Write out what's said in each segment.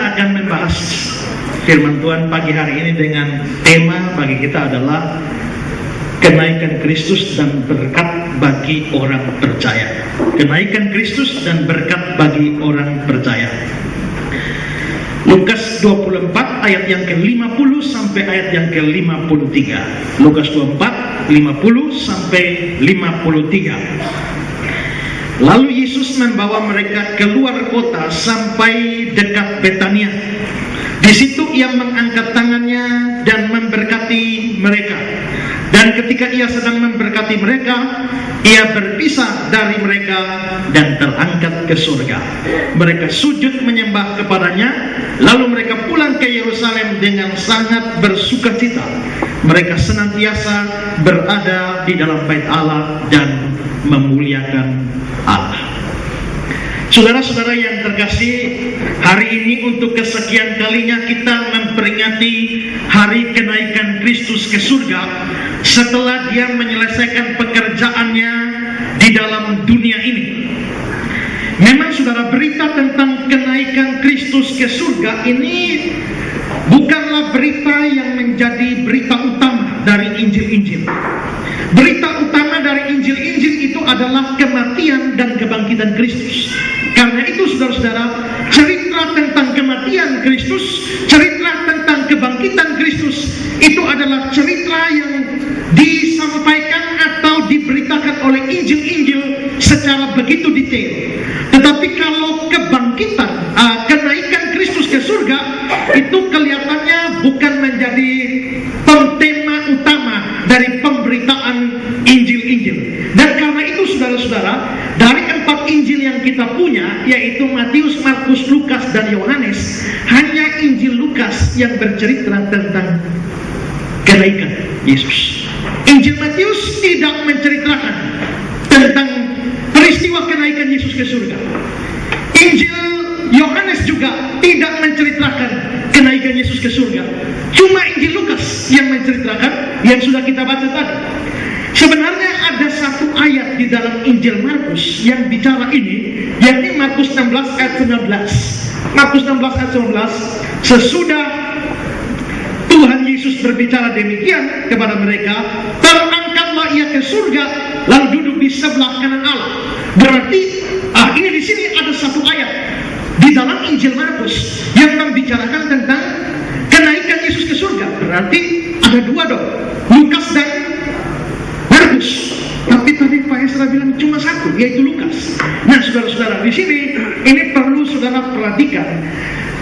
akan membahas firman Tuhan pagi hari ini dengan tema bagi kita adalah kenaikan Kristus dan berkat bagi orang percaya. Kenaikan Kristus dan berkat bagi orang percaya. Lukas 24 ayat yang ke-50 sampai ayat yang ke-53. Lukas 24 50 sampai 53. Lalu Yesus membawa mereka keluar kota sampai dekat Betania. Di situ ia mengangkat tangannya dan memberkati mereka. Dan ketika ia sedang memberkati mereka, ia berpisah dari mereka dan terangkat ke surga. Mereka sujud menyembah kepadanya, lalu mereka pulang ke Yerusalem dengan sangat bersukacita. Mereka senantiasa berada di dalam bait Allah dan memuliakan Allah. Saudara-saudara yang terkasih, hari ini untuk kesekian kalinya kita memperingati hari kenaikan Kristus ke surga setelah dia menyelesaikan pekerjaannya di dalam dunia ini. Memang saudara, berita tentang kenaikan Kristus ke surga ini bukanlah berita yang menjadi berita utama dari Injil-Injil. Berita utama dari Injil-Injil itu adalah kematian dan kebangkitan Kristus. Karena itu saudara-saudara, cerita tentang kematian Kristus, cerita tentang kebangkitan Kristus itu adalah cerita yang disampaikan atau diberitakan oleh Injil-Injil secara begitu detail. Tetapi kalau kebangkitan, kenaikan Kristus ke surga itu kelihatannya bukan menjadi tema utama dari pemberitaan Injil-Injil. Dan karena itu saudara-saudara, dari 4 Injil yang kita punya, yaitu Matius, Markus, Lukas, dan Yohanes, hanya Injil Lukas yang bercerita tentang kenaikan Yesus. Injil Matius tidak menceritakan tentang peristiwa kenaikan Yesus ke surga. Injil Yohanes juga tidak menceritakan kenaikan Yesus ke surga. Cuma Injil Lukas yang menceritakan yang sudah kita baca tadi. Sebenarnya ada satu ayat di dalam Injil Markus yang bicara ini, yakni Markus 16 ayat 19. Markus 16 ayat 19, sesudah Tuhan Yesus berbicara demikian kepada mereka, terangkatlah ia ke surga, lalu duduk di sebelah kanan Allah. Berarti ini di sini ada satu ayat di dalam Injil Markus yang membicarakan tentang kenaikan Yesus ke surga. Berarti ada 2 dong, Lukas dan Markus. Tapi tadi Pak Esra bilang cuma 1, yaitu Lukas. Nah saudara-saudara, di sini ini perlu saudara perhatikan.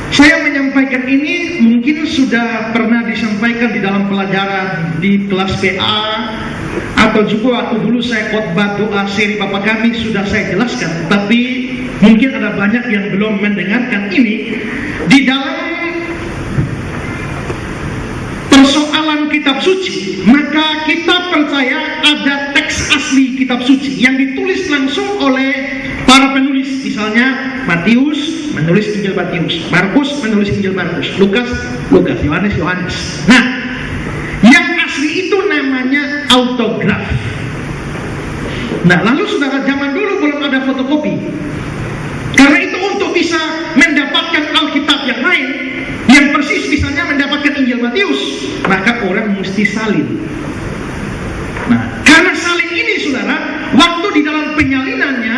Saya menyampaikan ini mungkin sudah pernah disampaikan di dalam pelajaran di kelas PA, atau juga waktu dulu saya khotbah doa seri Bapa Kami sudah saya jelaskan. Tapi mungkin ada banyak yang belum mendengarkan ini. Di dalam persoalan kitab suci, maka kita percaya ada teks asli kitab suci yang ditulis langsung oleh para penulis. Misalnya Matius menulis Injil Matius, Markus menulis Injil Markus, Lukas, Yohanes. Nah, yang asli itu namanya autograf. Nah, lalu saudara, zaman dulu belum ada fotokopi. Karena itu untuk bisa mendapatkan Alkitab yang lain, yang persis misalnya mendapatkan Injil Matius, maka orang mesti salin. Nah, karena salin ini saudara, waktu di dalam penyalinannya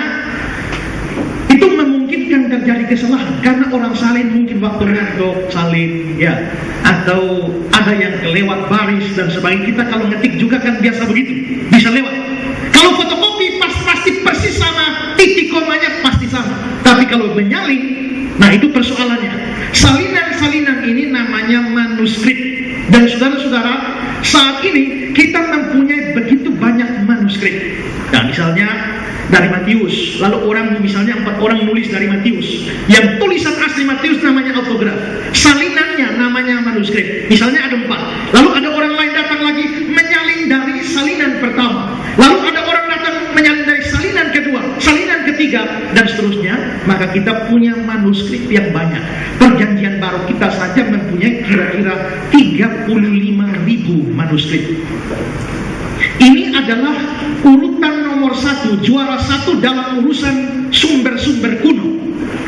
itu memungkinkan terjadi kesalahan. Karena orang salin mungkin waktu ngantuk salin, ya, atau ada yang kelewat baris dan sebagainya. Kita kalau ngetik juga kan biasa begitu, bisa lewat. Kalau fotokopi pasti persis sama, titik komanya pasti sama. Tapi kalau menyalin, nah itu persoalannya. Salinan-salinan ini namanya manuskrip. Dan saudara-saudara, saat ini kita mempunyai begitu banyak manuskrip. Nah misalnya dari Matius, lalu orang misalnya 4 orang nulis dari Matius. Yang tulisan asli Matius namanya autograf, salinannya namanya manuskrip. Misalnya ada 4. Lalu ada orang lain datang lagi menyalin dari salinan pertama. Lalu ada orang datang menyalin dari salinan kedua, salinan ketiga, dan seterusnya. Maka kita punya manuskrip yang banyak. Perjanjian Baru kita saja mempunyai kira-kira 35.000 manuskrip. Ini adalah urutan nomor 1, juara 1 dalam urusan sumber-sumber kuno.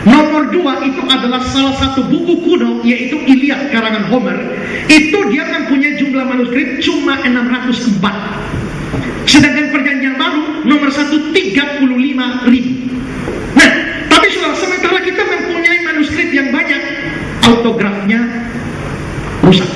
Nomor 2 itu adalah salah satu buku kuno, yaitu Iliad karangan Homer. Itu dia mempunyai jumlah manuskrip cuma 604. Sedangkan Perjanjian Baru nomor 1 35.000. Nah, tapi saudara, sementara kita mempunyai manuskrip yang banyak, autografnya rusak.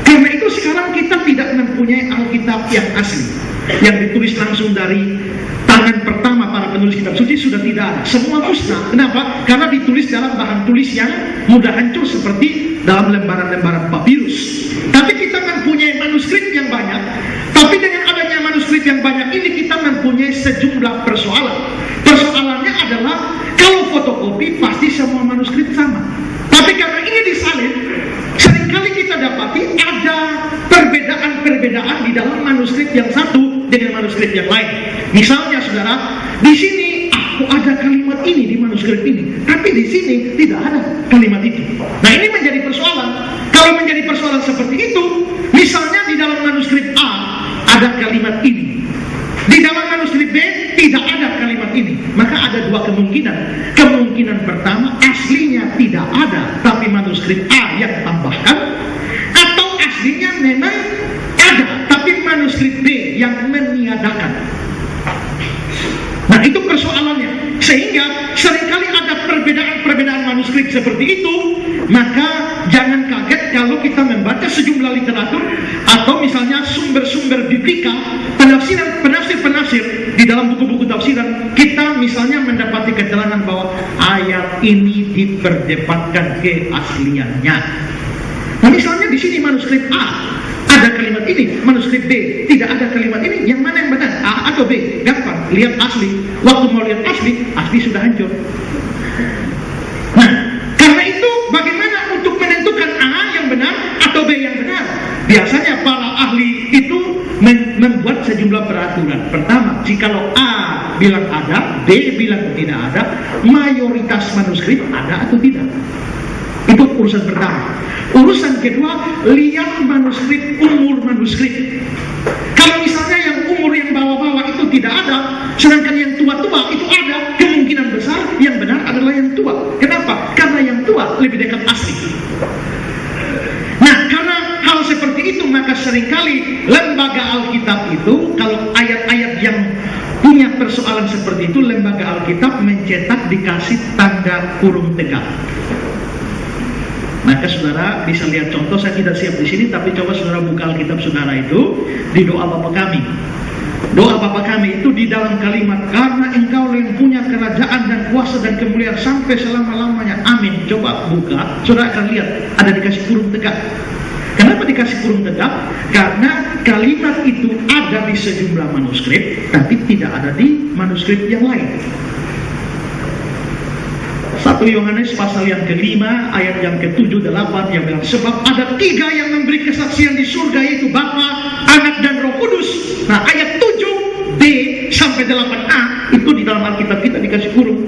Karena itu sekarang kita tidak mempunyai Alkitab yang asli, yang ditulis langsung dari tangan pertama para penulis kitab suci, sudah tidak ada. Semua musnah. Kenapa? Karena ditulis dalam bahan tulis yang mudah hancur seperti dalam lembaran-lembaran papirus. Tapi kita mempunyai manuskrip yang banyak. Tapi dengan adanya manuskrip yang banyak ini, kita mempunyai sejumlah persoalan. Persoalannya adalah kalau fotokopi pasti semua manuskrip sama. Tapi karena ini disalin, seringkali kita dapati ada perbedaan-perbedaan di dalam manuskrip yang satu dengan manuskrip yang lain. Misalnya saudara, di sini aku ada kalimat ini di manuskrip ini, tapi di sini tidak ada kalimat itu. Nah, ini menjadi persoalan. Kalau menjadi persoalan seperti itu, misalnya di dalam manuskrip A ada kalimat ini, di dalam manuskrip B tidak ada kalimat ini, maka ada dua kemungkinan. Kemungkinan pertama, aslinya tidak ada, tapi manuskrip A yang tambahkan, atau aslinya memang ada, tapi manuskrip B yang meniadakan. Nah, itu persoalannya. Sehingga seringkali ada perbedaan manuskrip seperti itu. Maka jangan kaget kalau kita membaca sejumlah literatur, atau misalnya sumber-sumber biblika, penafsir-penafsir di dalam buku-buku tafsiran, kita misalnya mendapati keterangan bahwa ayat ini diperdebatkan keasliannya. Nah, misalnya di sini manuskrip A ada kalimat ini, manuskrip B tidak ada kalimat ini, yang mana yang benar, A atau B? Gampang, lihat asli. Waktu mau lihat asli sudah hancur. Nah, karena itu bagaimana untuk menentukan A yang benar atau B yang benar? Biasanya para ahli itu membuat sejumlah peraturan. Pertama, jikalau A bilang ada, B bilang tidak ada, mayoritas manuskrip ada atau tidak. Itu urusan pertama. Urusan kedua, lihat manuskrip, umur manuskrip. Kalau misalnya yang umur yang bawah-bawah itu tidak ada, sedangkan yang tua-tua itu ada, kemungkinan besar yang benar adalah yang tua. Kenapa? Karena yang tua lebih dekat asli. Nah, karena hal seperti itu, maka seringkali lembaga Alkitab itu, kalau ayat-ayat yang punya persoalan seperti itu, lembaga Alkitab mencetak dikasih tanda kurung tegak. Maka saudara bisa lihat contoh, saya tidak siap di sini, tapi coba saudara buka Alkitab saudara itu di doa Bapa kami. Doa Bapa kami itu di dalam kalimat, karena engkau yang punya kerajaan dan kuasa dan kemuliaan sampai selama-lamanya, amin. Coba buka, saudara akan lihat ada dikasih kurung tegak. Kenapa dikasih kurung tegak? Karena kalimat itu ada di sejumlah manuskrip, tapi tidak ada di manuskrip yang lain. 1 Yohanes pasal yang ke-5 ayat yang ke-7, 8 yang bilang, sebab ada 3 yang memberi kesaksian di surga, yaitu Bapa, Anak dan Roh Kudus. Nah, ayat 7b sampai 8a itu di dalam Alkitab kita dikasih kurung.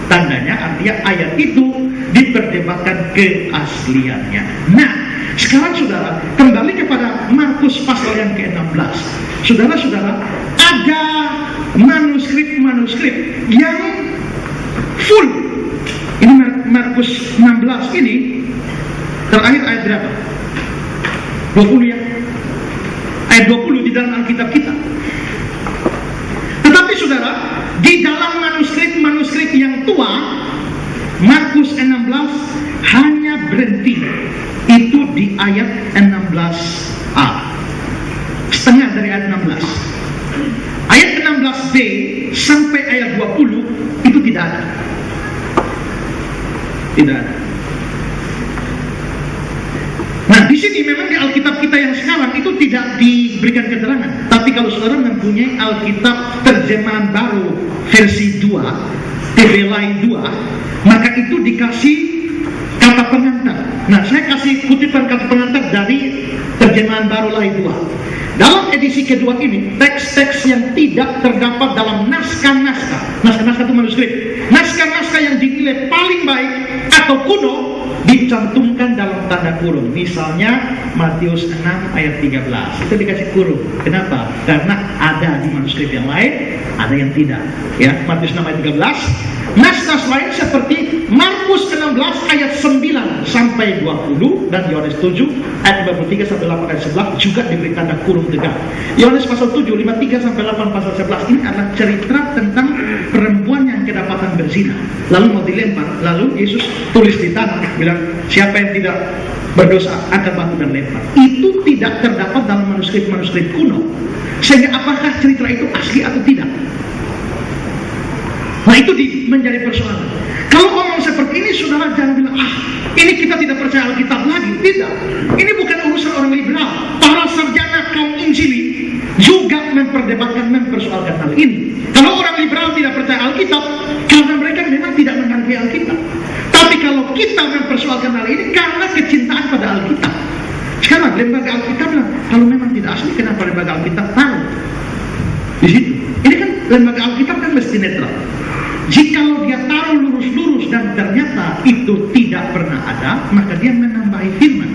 Tandanya artinya ayat itu diperdebatkan keasliannya. Nah, sekarang saudara kembali kepada Markus pasal yang ke-16. Saudara-saudara, ada manuskrip-manuskrip yang full. Ini Markus 16 ini terakhir ayat berapa? 20 ya? Ayat 20 di dalam Alkitab kita. Tetapi saudara, di dalam manuskrip-manuskrip yang tua, Markus 16 hanya berhenti itu di ayat 16a, setengah dari ayat 16. Ayat 16b sampai ayat 20 itu tidak ada. Tidak ada. Nah, di sini memang di Alkitab kita yang sekarang itu tidak diberikan keterangan. Tapi kalau saudara mempunyai Alkitab terjemahan baru versi 2, TB Lain 2, maka itu dikasih kata pengantar. Nah, saya kasih kutipan kata pengantar dari terjemahan baru Lain 2. Dalam edisi kedua ini, teks-teks yang tidak terdapat dalam naskah-naskah itu manuskrip, naskah-naskah yang dinilai paling baik atau kuno dicantumkan dalam tanda kurung. Misalnya Matius 6 ayat 13 itu dikasih kurung. Kenapa? Karena ada di manuskrip yang lain, ada yang tidak. Ya, Matius 6 ayat 13. Nas-nas lain seperti Markus 16 ayat 9 sampai 20 dan Yohanes 7 ayat 53 sampai 8 ayat 11 juga diberi tanda kurung tegak. Yohanes pasal 7 53 sampai 8 pasal 11 ini adalah cerita tentang perempuan yang kedapatan berzina, lalu mau dilempar, lalu Yesus tulis di tanah bilang, siapa yang tidak berdosa angkat batu dan lempar. Itu tidak terdapat dalam manuskrip-manuskrip kuno. Sehingga apakah cerita itu asli atau tidak? Nah, itu menjadi persoalan. Kalau ngomong seperti ini, saudara jangan bilang, ini kita tidak percaya Alkitab lagi. Tidak. Ini bukan urusan orang liberal. Para sarjana kaum Injili juga mempersoalkan hal ini. Kalau orang liberal tidak percaya Alkitab, karena mereka memang tidak menghargai Alkitab. Tapi kalau kita mempersoalkan hal ini karena kecintaan pada Alkitab. Sekarang lembaga Alkitab bilang, kalau memang tidak asli, kenapa lembaga Alkitab taruh di situ? Ini kan lembaga Alkitab kan mesti netral. Jikalau dia taruh lurus-lurus dan ternyata itu tidak pernah ada, maka dia menambahi firman.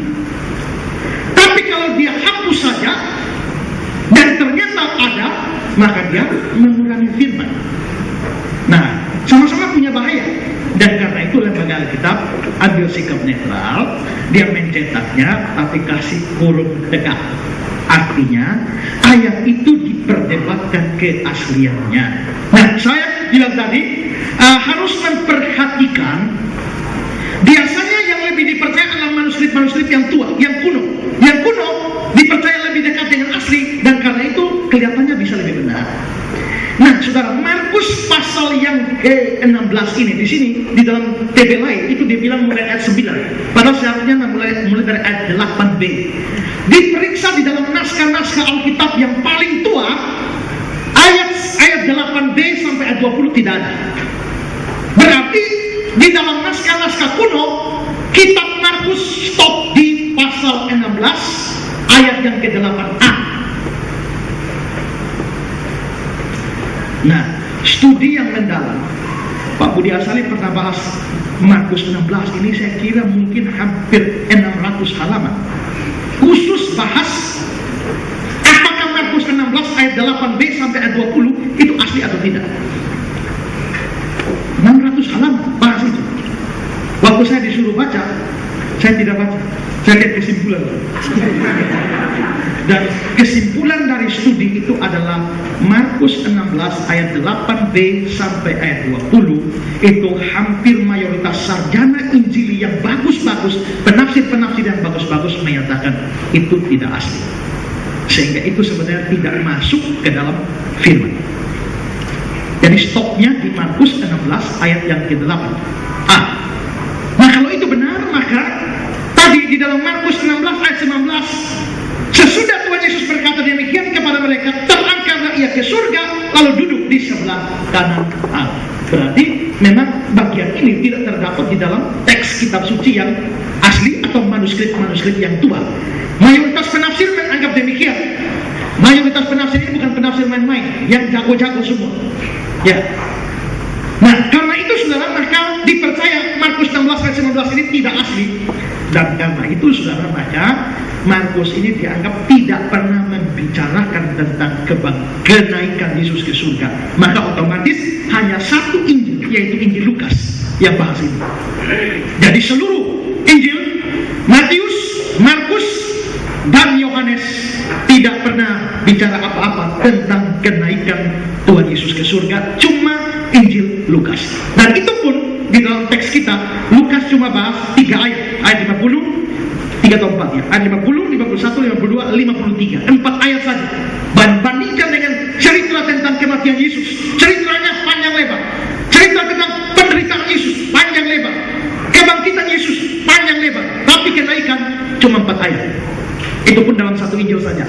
Tapi kalau dia hapus saja dan ternyata ada, maka dia mengurangi firman. Nah, sama-sama punya bahaya. Dan karena itu lembaga Alkitab ambil sikap netral, dia mencetaknya tapi kasih kurung tegak. Artinya ayat itu diperdebatkan keasliannya. Nah, saya bilang tadi harus memperhatikan, biasanya yang lebih dipercaya adalah manuskrip-manuskrip yang tua, yang kuno. Yang kuno dipercaya lebih dekat dengan asli, dan karena itu kelihatannya bisa lebih benar. Nah, saudara, Markus pasal yang ke-16 ini, di sini, di dalam TB lain, itu dibilang mulai ayat 9. Padahal seharusnya mulai dari ayat 8b. Diperiksa di dalam naskah-naskah Alkitab yang paling tua, ayat 8b sampai ayat 20 tidak ada. Berarti, di dalam naskah-naskah kuno, kitab Markus stop di pasal 16, ayat yang ke-8a. Nah, studi yang mendalam, Pak Budi Asali pernah bahas Markus 16 ini, saya kira mungkin hampir 600 halaman. Khusus bahas apakah Markus 16 ayat 8b sampai ayat 20 itu asli atau tidak. 600 halaman bahas itu. Waktu saya disuruh baca, saya tidak baca. Saya lihat kesimpulan. Dan kesimpulan dari studi itu adalah Markus 16 ayat 8b sampai ayat 20 itu hampir mayoritas sarjana Injili yang bagus-bagus, penafsir-penafsir yang bagus-bagus menyatakan itu tidak asli. Sehingga itu sebenarnya tidak masuk ke dalam firman. Jadi stopnya di Markus 16 ayat yang ke-8. Nah, kalau itu benar, maka tadi di dalam Markus 16 ayat 19, sesudah Tuhan Yesus berkata demikian kepada mereka, terangkatlah ia ke surga, lalu duduk di sebelah kanan Allah. Berarti memang bagian ini tidak terdapat di dalam teks kitab suci yang asli atau manuskrip-manuskrip yang tua. Mayoritas penafsir menganggap demikian. Mayoritas penafsir ini bukan penafsir main-main, yang jago-jago semua. Ya. Nah, karena itu saudara, maka dipercaya Markus 16 ayat 19 ini tidak asli. Dan karena itu saudara, maka Markus ini dianggap tidak pernah membicarakan tentang kenaikan Yesus ke surga. Maka otomatis hanya satu Injil, yaitu Injil Lukas yang bahas ini. Jadi seluruh Injil, Matius, Markus, dan Yohanes tidak pernah bicara apa-apa tentang kenaikan Tuhan Yesus ke surga, cuma Injil Lukas. Dan itu pun di dalam teks kita, Lukas cuma bahas 3 ayat, ayat 50, 3 atau 4 ya, ayat 50, 51, 52, 53, 4 ayat saja. Bandingkan dengan cerita tentang kematian Yesus, ceritanya panjang lebar. Cerita tentang penderitaan Yesus panjang lebar, kebangkitan Yesus panjang lebar, tapi kenaikan cuma 4 ayat. Itu pun dalam satu Injil saja.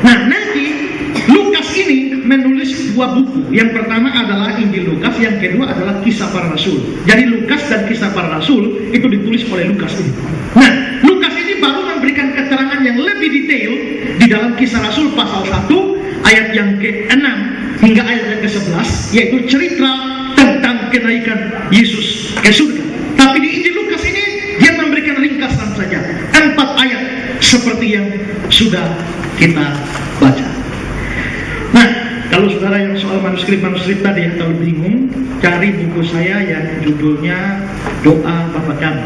Nah, nanti Lukas ini menulis 2 buku. Yang pertama adalah Injil Lukas, yang kedua adalah Kisah Para Rasul. Jadi Lukas dan Kisah Para Rasul itu ditulis oleh Lukas ini. Nah, Lukas ini baru memberikan keterangan yang lebih detail di dalam Kisah Rasul pasal 1 ayat yang ke-6 hingga ayat yang ke-11, yaitu cerita tentang kenaikan Yesus ke surga. Tapi Tapi di Injil Lukas ini dia memberikan ringkasan saja, 4 ayat seperti yang sudah kita baca. Nah, kalau saudara yang soal manuskrip tadi atau bingung, cari buku saya yang judulnya Doa Bapa Kami.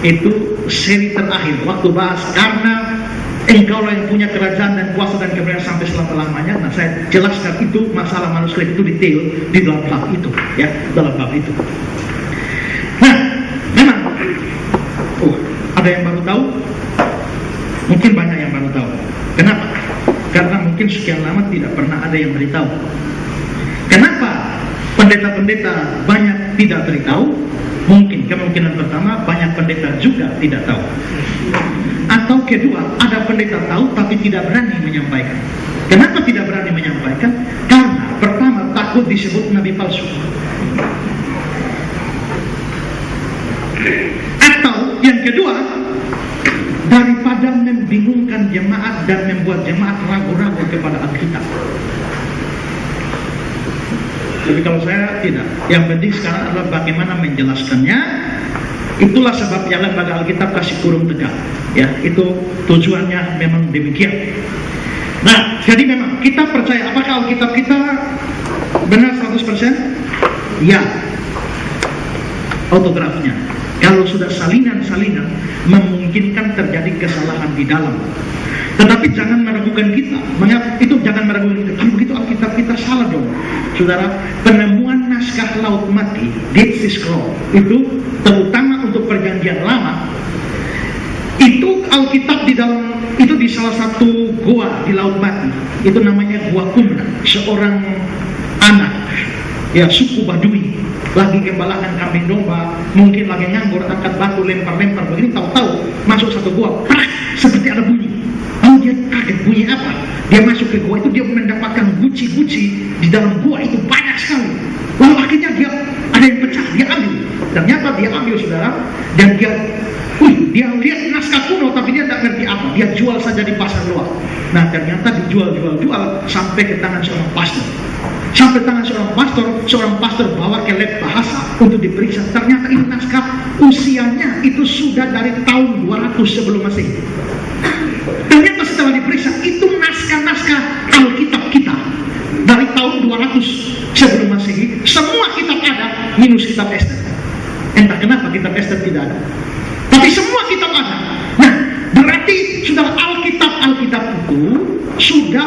Itu seri terakhir waktu bahas karena engkau yang punya kerajaan dan kuasa dan kebenaran sampai selama-lamanya. Nah, saya jelaskan itu masalah manuskrip itu detail di dalam bab itu, ya, dalam bab itu. Nah, memang ada yang baru tahu? Mungkin banyak yang baru tahu. Kenapa? Karena mungkin sekian lama tidak pernah ada yang beritahu. Kenapa pendeta-pendeta banyak tidak beritahu? Mungkin kemungkinan pertama banyak pendeta juga tidak tahu. Atau kedua, ada pendeta tahu tapi tidak berani menyampaikan. Kenapa tidak berani menyampaikan? Karena pertama takut disebut nabi palsu. Atau yang kedua, daripada membingungkan jemaat dan membuat jemaat ragu-ragu kepada Alkitab. Tapi kalau saya tidak, yang penting sekarang adalah bagaimana menjelaskannya. Itulah sebabnya lembaga Alkitab kasih kurung tegak, ya, itu tujuannya memang demikian. Nah, jadi memang kita percaya apakah Alkitab kita benar 100%? Ya, autografnya. Kalau sudah salinan-salinan memungkinkan terjadi kesalahan di dalam. Tetapi jangan meragukan kita. Mengapa itu jangan meragukan kita? Kalau begitu Alkitab kita salah dong. Saudara, penemuan naskah Laut Mati, Dead Sea Scroll, itu terutama untuk perjanjian lama, itu Alkitab di dalam itu di salah satu gua di Laut Mati. Itu namanya Gua Qumran. Seorang anak, ya, suku Badui, lagi gembalakan kambing domba, mungkin lagi nganggur, angkat batu lempar-lempar begini, tahu-tahu masuk satu gua, prak, seperti ada bunyi. Lalu dia kaget, bunyi apa? Dia masuk ke gua itu, dia mendapatkan guci-guci di dalam gua itu banyak sekali. Lalu akhirnya dia ada yang pecah, dia ambil. Ternyata dia ambil, saudara, dan dia lihat naskah kuno tapi dia tak ngerti apa. Dia jual saja di pasar luar. Nah, ternyata dijual sampai ke tangan seorang pastor. Sampai tangan seorang pastor bawa ke lab bahasa untuk diperiksa. Ternyata ini naskah usianya itu sudah dari tahun 200 sebelum Masehi. Ternyata setelah diperiksa itu naskah-naskah Alkitab kita dari tahun 200 sebelum Masehi. Semua kitab ada minus kitab Ester. Entah kenapa kitab Ester tidak ada. Tapi semua kitab ada. Nah, berarti sudah Alkitab itu sudah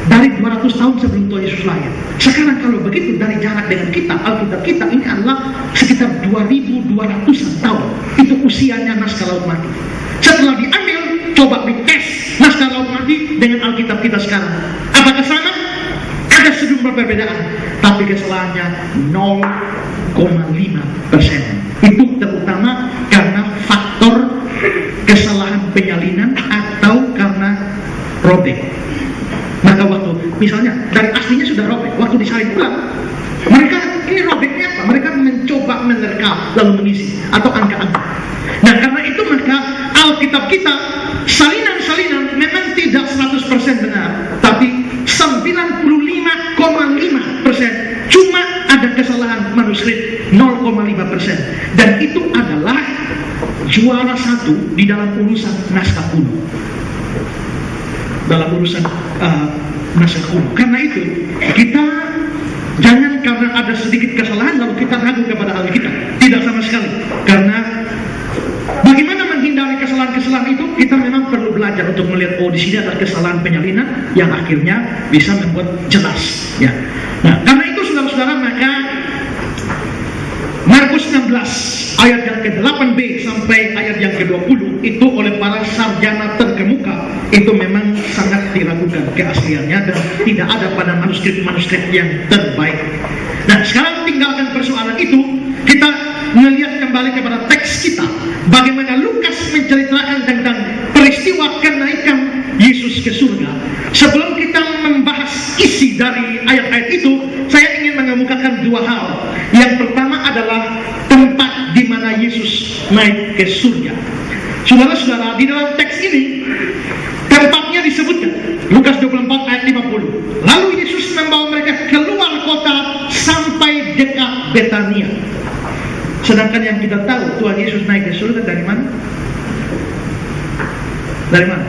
dari 200 tahun sebelum Tuhan Yesus lahir. Sekarang kalau begitu dari jarak dengan kita, Alkitab kita ini adalah sekitar 2200-an tahun. Itu usianya naskah Laut Mati. Setelah diambil, coba dites naskah Laut Mati dengan Alkitab kita sekarang. Apakah sama? Ada sejumlah perbedaan, tapi kesalahannya 0,5%. Itu terutama karena faktor kesalahan penyalinan atau karena robek. Maka waktu misalnya dari aslinya sudah robek, waktu disalin ulang, mereka ini robeknya apa? Mereka mencoba menerka lalu mengisi atau angka-angka. Nah, karena itu maka Alkitab kita salinan-salinan memang tidak 100% benar, tapi 95,5%. Cuma ada kesalahan manuskrip 0,5%. Dan itu adalah juara satu di dalam urusan naskah kuno. Dalam urusan naskah kuno. Karena itu kita jangan karena ada sedikit kesalahan lalu kita ragu kepada Alkitab. Tidak sama sekali. Karena bagaimana menghindari kesalahan-kesalahan itu, kita memang perlu belajar untuk melihat, oh, di sini ada kesalahan penyalinan yang akhirnya bisa membuat jelas, ya. Nah, karena itu saudara-saudara, maka Markus 16 ayat yang ke-8b sampai ayat yang ke-20 itu oleh para sarjana terkemuka itu memang sangat diragukan keasliannya dan tidak ada pada manuskrip-manuskrip yang terbaik. Nah, sekarang tinggalkan persoalan itu, kita melihat kembali kepada teks kita, bagaimana Lukas menceritakan tentang peristiwa kenaikan Yesus ke surga. Sebelum kita membahas isi dari ayat-ayat itu, saya ingin mengemukakan dua hal. Yang pertama adalah tempat di mana Yesus naik ke surga. Saudara-saudara, di dalam teks ini tempatnya disebutkan Lukas 24 ayat 50. Lalu Yesus membawa mereka keluar kota sampai dekat Betania. Sedangkan yang kita tahu Tuhan Yesus naik ke surga dari mana? Dari mana?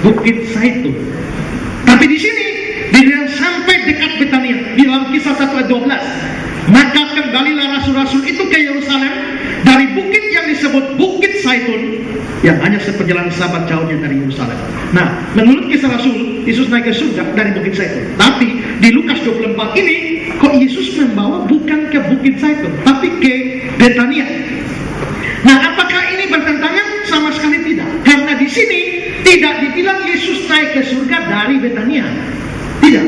Bukit Zaitun. Tapi di sini dibilang sampai dekat Betania di dalam Kisah 1 ayat 12. Maka kembalilah rasul-rasul itu ke Yerusalem dari bukit yang disebut Bukit Zaitun, yang hanya seperjalanan sahabat jauhnya dari Yerusalem. Nah, menurut Kisah Rasul, Yesus naik ke surga dari Bukit Zaitun. Tapi di Lukas 24 ini, kok Yesus membawa bukan ke Bukit Zaitun, tapi ke Betania. Nah, apakah ini bertentangan? Sama sekali tidak. Karena di sini tidak dibilang Yesus naik ke surga dari Betania. Tidak.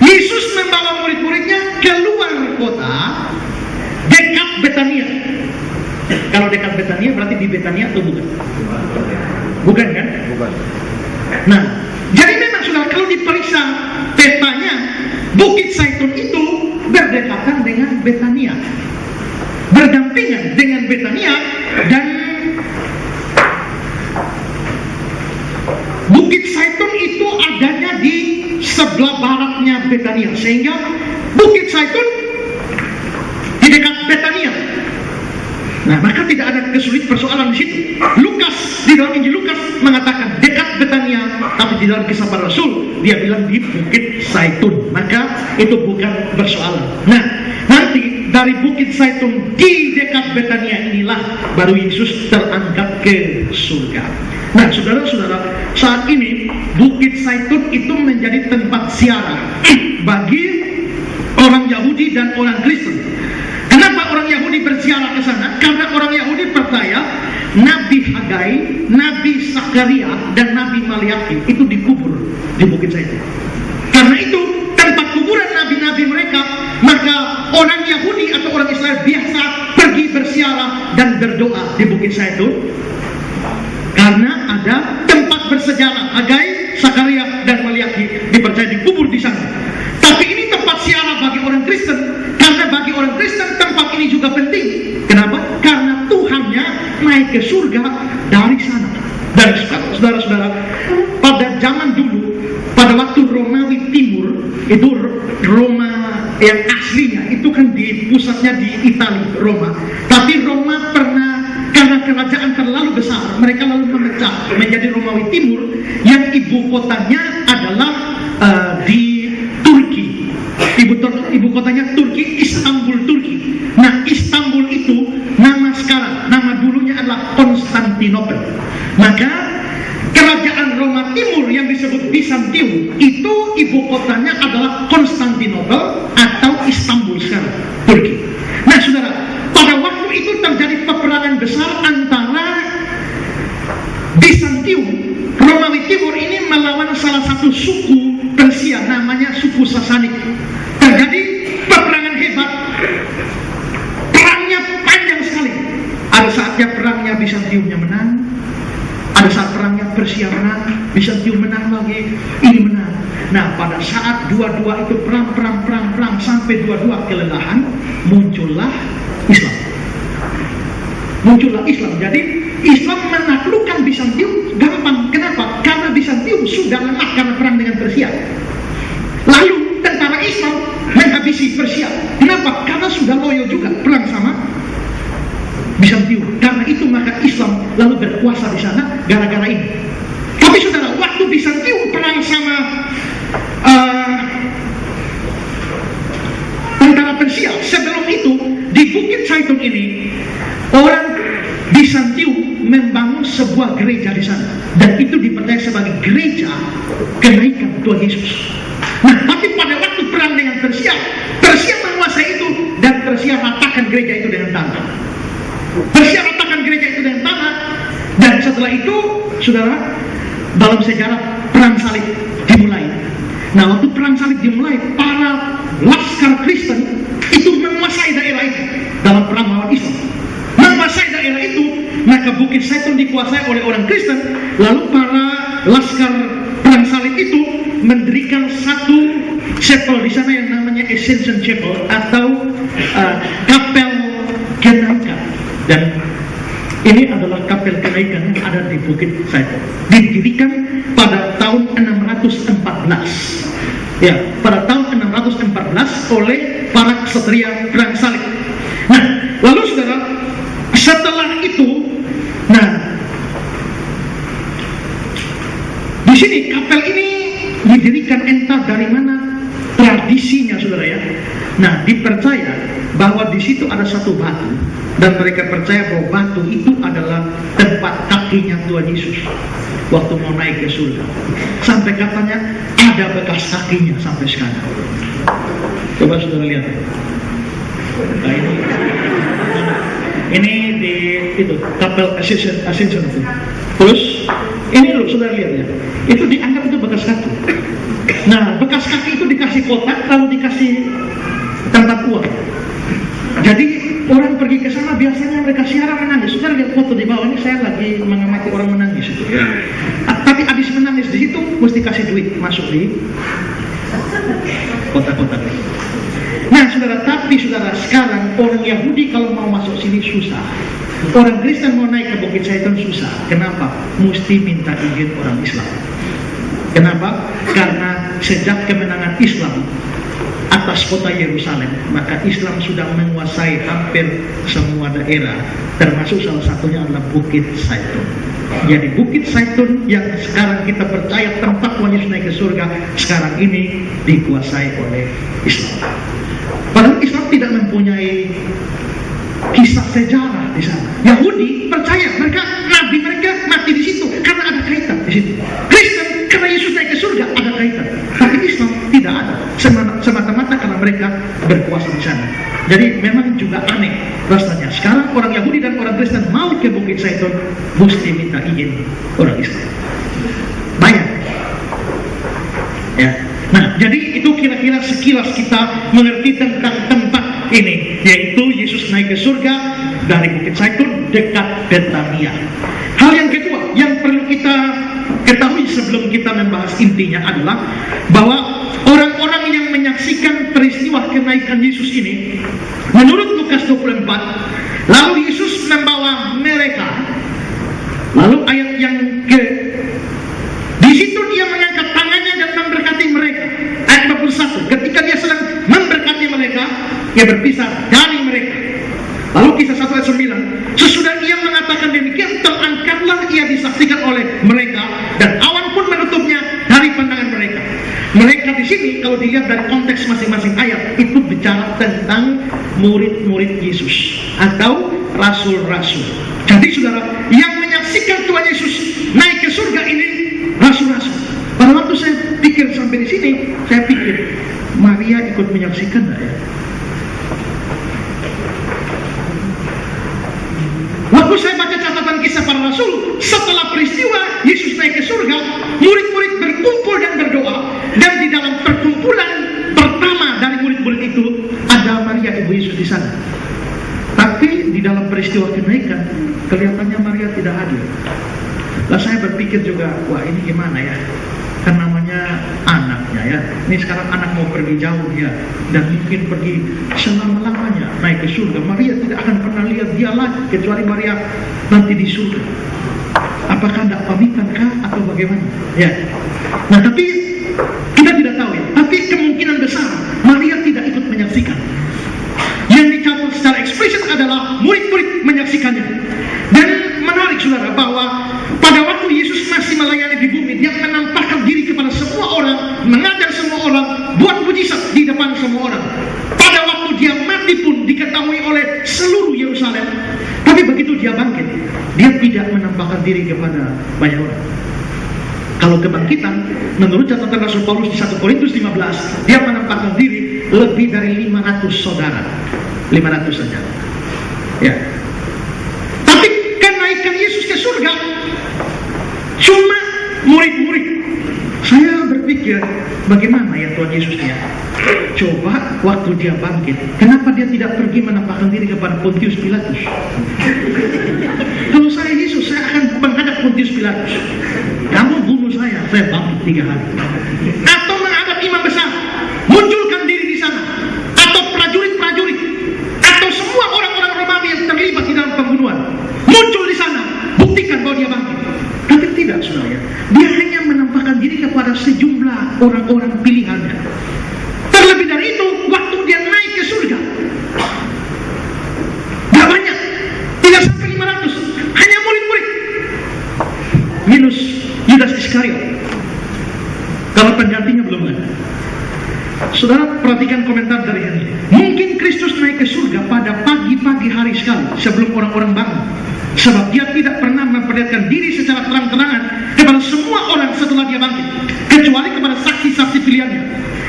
Yesus membawa murid-muridnya keluar kota dekat Betania. Kalau dekat Betania berarti di Betania atau bukan? Bukan kan? Bukan. Nah, jadi memang sudah kalau diperiksa petanya, Bukit Zaitun itu berdekatan dengan Betania, berdampingan dengan Betania, dan Bukit Zaitun itu adanya di sebelah baratnya Betania, sehingga Bukit Zaitun di dekat Betania. Nah, maka tidak ada kesulitan persoalan di situ. Lukas, di dalam Injil Lukas mengatakan dekat Betania, tapi di dalam Kisah Para Rasul dia bilang di Bukit Zaitun. Maka itu bukan persoalan. Nah, nanti dari Bukit Zaitun di dekat Betania inilah baru Yesus terangkat ke surga. Nah, saudara-saudara, saat ini Bukit Zaitun itu menjadi tempat ziarah bagi orang Yahudi dan orang Kristen. Kenapa orang Yahudi berziarah ke sana? Karena orang Yahudi percaya Nabi Hagai, Nabi Zakaria, dan Nabi Maliaki itu dikubur di Bukit Zaitun. Karena itu tempat kuburan nabi-nabi mereka, maka orang Yahudi atau orang Israel biasa pergi berziarah dan berdoa di Bukit Zaitun. Karena ada tempat bersejarah Hagai, Zakaria, dan Maliaki dipercaya dikubur di sana. Tapi ini tempat ziarah bagi orang Kristen, karena bagi orang Kristen tempat ini juga penting. Kenapa? Karena Tuhannya naik ke surga dari sana. Dan saudara-saudara, pada zaman dulu, pada waktu Romawi Timur, itu Roma yang aslinya itu kan di pusatnya di Italia, Roma. Tapi Roma pernah, karena kerajaan terlalu besar, mereka lalu memecah menjadi Romawi Timur, yang ibu kotanya adalah di Turki. Ibu kotanya Turki, Istanbul, Turki. Nah, Istanbul itu nama sekarang, nama dulunya adalah Konstantinopel. Maka kerajaan Roma Timur yang disebut Bizantium itu ibu kotanya adalah Konstantinopel atau Istanbul sekarang, Turki. Nah, saudara, pada waktu itu terjadi peperangan besar antara Bizantium, Romawi Timur ini melawan salah satu suku Persia, namanya suku Sasanik. Terjadi peperangan hebat, perangnya panjang sekali. Ada saatnya perangnya Bizantiumnya menang, ada saat perangnya Persia menang, Bizantium menang lagi, ini menang. Nah, pada saat dua-dua itu perang sampai dua-dua kelelahan, muncullah Islam. Jadi Islam menaklukkan Bizantium gampang. Kenapa? Karena Bizantium sudah lemah karena perang dengan Persia. Lalu tentara Islam menghabisi Persia. Kenapa? Karena sudah loyo juga perang sama Bizantium. Karena itu maka Islam lalu berkuasa di sana gara-gara ini. Tapi saudara, waktu Bizantium perang sama tentara Persia, sebelum itu di Bukit Zaitun ini orang Bizantium membangun sebuah gereja di sana, dan itu dipercaya sebagai gereja kenaikan Tuhan Yesus. Nah, tapi pada waktu perang dengan Persia, Persia menguasai itu, dan Persia ratakan gereja itu dengan tanah. Dan setelah itu, saudara, dalam sejarah perang salib dimulai. Nah, waktu perang salib dimulai, para laskar Kristen itu menguasai daerah itu dalam perang melawan Islam. Menguasai daerah itu, maka Bukit Zaitun dikuasai oleh orang Kristen. Lalu para laskar perang salib itu mendirikan satu chapel di sana yang namanya Ascension Chapel atau kapel kenaikan. Dan ini adalah kapel kenaikan yang ada di Bukit Zaitun. Didirikan pada tahun 614. Ya, pada tahun 614 oleh para ksatria perang salib. Nah, lalu saudara, setelah itu, nah, di sini kapel ini didirikan entah dari mana tradisinya, saudara ya. Nah, dipercaya bahwa di situ ada satu batu, dan mereka percaya bahwa batu itu adalah tempat kakinya Tuhan Yesus waktu mau naik ke surga. Sampai katanya ada bekas kakinya sampai sekarang. Coba saudara lihat. Nah, ini di itu kapel Ascension itu. Terus ini loh saudara lihat ya. Itu dianggap itu bekas kaki. Nah, bekas kaki itu dikasih kotak lalu dikasih tempat uang. Jadi orang pergi ke sana biasanya mereka siaran menangis. Saudara lihat foto di bawah ini, saya lagi mengamati orang menangis itu. Tapi habis menangis di situ mesti kasih duit masuk di kotak-kotak. Nah saudara, tapi saudara sekarang orang Yahudi kalau mau masuk sini susah. Orang Kristen mau naik ke Bukit Zaitun susah. Kenapa? Mesti minta izin orang Islam. Kenapa? Karena sejak kemenangan Islam atas kota Yerusalem, maka Islam sudah menguasai hampir semua daerah, termasuk salah satunya adalah Bukit Zaitun. Jadi Bukit Zaitun yang sekarang kita percaya tempat Tuhan Yesus naik ke surga, sekarang ini dikuasai oleh Islam. Padahal Islam tidak mempunyai kisah sejarah di sana. Yahudi percaya nabi mereka mati di situ karena ada kaitan di situ. Kristen karena Yesus naik ke surga ada kaitan. Tapi Islam tidak ada, semata-mata karena mereka berkuasa di sana. Jadi memang juga aneh rasanya. Sekarang orang Yahudi dan orang Kristen mau ke Bukit Zaitun mesti minta izin orang Islam. Bayar. Ya. Nah, jadi itu kira-kira sekilas kita mengerti tentang tempat ini, yaitu Yesus naik ke surga dari Bukit Zaitun dekat Betania. Hal yang kedua yang perlu kita ketahui sebelum kita membahas intinya adalah bahwa orang-orang yang menyaksikan peristiwa kenaikan Yesus ini, menurut Lukas 24, lalu Yesus membawa mereka, lalu ayat yang di situ dia mengangkat tangannya dan memberkati mereka. Ayat 21, ketika dia sedang memberkati mereka, ia berpisah dari mereka. Lalu kisah 1 ayat 9, sesudah ia mengatakan demikian, terangkatlah ia disaksikan oleh mereka, dan awan pun menutupnya dari pandangan mereka. Mereka di sini kalau dilihat dari konteks masing-masing ayat itu bicara tentang murid-murid Yesus atau rasul-rasul. Jadi saudara, yang menyaksikan Tuhan Yesus naik ke surga ini rasul-rasul. Pada waktu saya pikir sampai di sini, saya pikir Maria ikut menyaksikan enggak ya? Waktu saya baca catatan kisah para rasul, setelah peristiwa Yesus naik ke surga, murid-murid berkumpul dan berdoa, dan di dalam perkumpulan pertama dari murid-murid itu ada Maria ibu Yesus di sana. Tapi di dalam peristiwa kenaikan kelihatannya Maria tidak hadir. Lah saya berpikir juga, wah ini gimana ya? Kan namanya anaknya ya. Ini sekarang anak mau pergi jauh ya, dan mungkin pergi selama-lamanya naik ke surga. Maria tidak akan pernah lihat dia lagi kecuali Maria nanti di surga. Apakah tidak pamitan kah atau bagaimana? Ya. Nah tapi kita tidak tahu ya. Tapi kemungkinan besar Maria tidak ikut menyaksikan. Yang dicatat secara eksplisit adalah murid-murid menyaksikannya. Dan menarik saudara bahwa pada waktu Yesus masih melayani di bumi, dia menampakkan diri kepada semua orang, mengajar semua orang, buat mujizat di depan semua orang. Pada waktu dia mati pun diketahui oleh seluruh Yerusalem. Tapi begitu dia bangkit, dia tidak menampakkan diri kepada banyak orang. Kalau kebangkitan, menurut catatan Rasul Paulus di 1 Korintus 15, dia menampakkan diri lebih dari 500 saudara. 500 saja. Ya. Tapi kenaikan Yesus ke surga cuma murid-murid. Saya berpikir, bagaimana ya Tuhan Yesusnya? Coba waktu dia bangkit, kenapa dia tidak pergi menampakkan diri kepada Pontius Pilatus? Kalau saya Yesus, saya akan menghadap Pontius Pilatus. Kamu bunuh saya bangkit 3 hari. Atau menghadap imam besar, munculkan diri di sana. Atau prajurit-prajurit, atau semua orang-orang Romawi yang terlibat di dalam pembunuhan, muncul di sana, buktikan bahwa dia bangkit. Tapi tidak saudara, dia hanya menampakkan diri kepada sejumlah orang-orang pilihannya. Terlebih dari itu, waktu dia naik ke Yudas Iskariot. Kalau penggantinya belum ada. Saudara perhatikan komentar dari ini. Mungkin Kristus naik ke surga pada pagi-pagi hari sekali sebelum orang-orang bangun. Sebab dia tidak pernah memperlihatkan diri secara terang-terangan kepada semua orang setelah dia bangkit, kecuali kepada saksi-saksi pilihannya.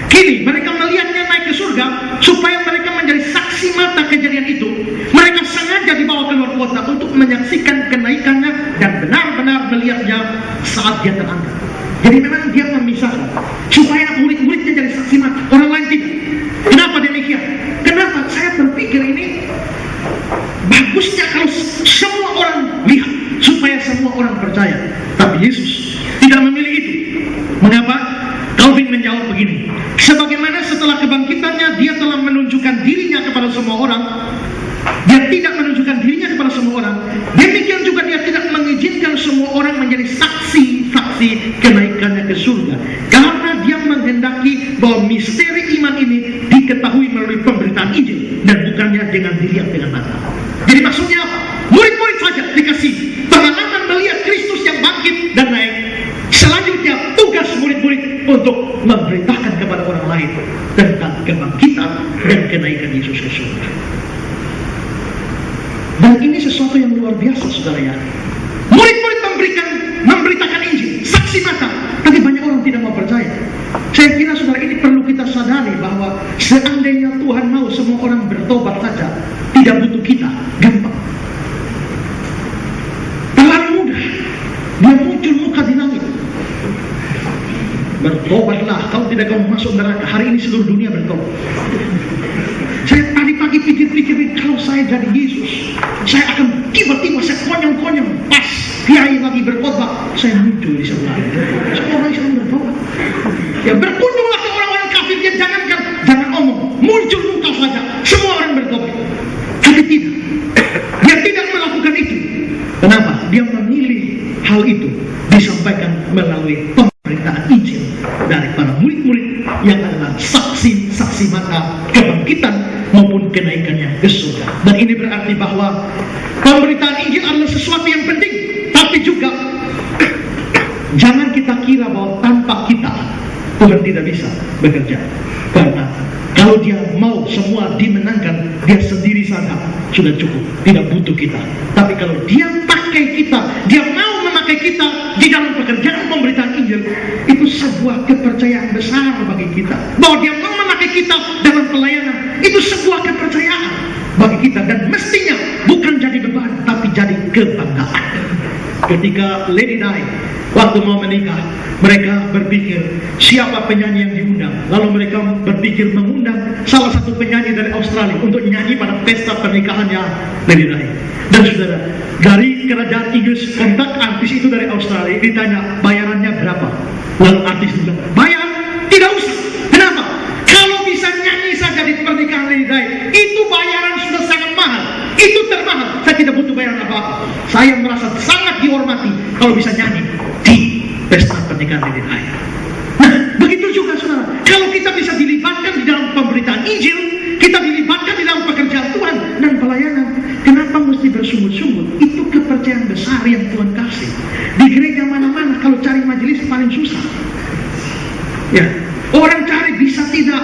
Kini mereka melihatnya naik ke surga supaya mereka menjadi saksi mata kejadian itu. Mereka sengaja dibawa keluar kota untuk menyaksikan kenaikannya dan benar-benar melihatnya saat dia terangkat. Jadi memang dia memisahkan supaya murid-muridnya jadi saksi mata, orang lain tidak. Kenapa demikian? Kenapa? Saya berpikir ini bagusnya kalau semua orang lihat, supaya semua orang percaya. Tapi Yesus tidak memilih itu. Mengapa? Calvin menjawab begini: sebagaimana setelah kebangkitannya dia telah menunjukkan dirinya kepada semua orang, dia tidak menunjukkan dirinya kepada semua orang, demikian juga dia tidak mengizinkan semua orang menjadi saksi-saksi kenaikannya ke surga, karena dia menghendaki bahwa misteri iman ini diketahui melalui pemberitaan Injil dan bukannya dengan dilihat dengan mata. Jadi maksudnya apa? Murid-murid saja dikasih pengalaman melihat Kristus yang bangkit dan naik. Selanjutnya tugas murid-murid untuk memberitakan kepada orang lain tentang kebangkitan dan kenaikan Yesus ke surga. Dan ini sesuatu yang luar biasa, saudara ya. Murid-murid memberitakan Injil, saksi mata, tapi banyak orang tidak mau percaya. Saya kira saudara ini perlu kita sadari bahwa seandainya Tuhan mau semua orang bertobat saja, tidak butuh kita, gampang. Terlalu mudah. Dia muncul muka di langit. Bertobatlah, kalau tidak kamu masuk neraka. Hari ini seluruh dunia bertobat. Saya tadi pagi pikir-pikirin, kalau saya jadi Yesus, saya akan tiba-tiba saya konyong-konyong pas kiai lagi berkhotbah, saya muncul di sebelah. Semua orang Islam bertobat. Ya berkunjunglah ke orang-orang kafir, ya jangan omong, muncul muka saja, semua orang bertobat. Tapi tidak, dia tidak melakukan itu. Kenapa? Dia memilih hal itu disampaikan melalui pemberitaan Injil dari para murid-murid yang adalah saksi-saksi mata kebangkitan maupun kenaikannya ke surga. Dan ini berarti bahwa pemberitaan Injil adalah sesuatu yang penting, tapi juga jangan kita kira bahwa tanpa kita Tuhan tidak bisa bekerja. Karena kalau dia mau semua dimenangkan, dia sendiri saja sudah cukup, tidak butuh kita. Tapi kalau dia pakai kita, dia mau memakai kita di dalam pekerjaan pemberitaan Injil, itu sebuah kepercayaan besar bagi kita. Bahwa dia mau memakai kita dalam pelayanan, itu sebuah kepercayaan bagi kita. Dan mestinya bukan jadi beban, tapi jadi kebanggaan. Ketika Lady Di waktu mau menikah, mereka berpikir siapa penyanyi yang diundang. Lalu mereka berpikir mengundang salah satu penyanyi dari Australia untuk nyanyi pada pesta pernikahannya Lady Di. Dan saudara, dari kerajaan Inggris kontak artis itu dari Australia, ditanya bayarannya berapa. Lalu artis bilang, bayar tidak usah. Kenapa? Kalau bisa nyanyi saja di pernikahan Lady Di, itu bayaran sudah sangat mahal. Itu termahal. Saya tidak butuh bayaran apa-apa. Saya merasa sangat dihormati kalau bisa nyanyi di pesta pernikahan Lady Di. Nah, begitu juga saudara, kalau kita bisa dilibatkan di dalam pemberitaan Injil, kita dilibatkan di dalam pekerjaan Tuhan dan pelayanan, kenapa mesti bersungut-sungut? Itu kepercayaan besar yang Tuhan kasih. Di gereja mana-mana kalau cari majelis paling susah. Ya, orang cari bisa tidak.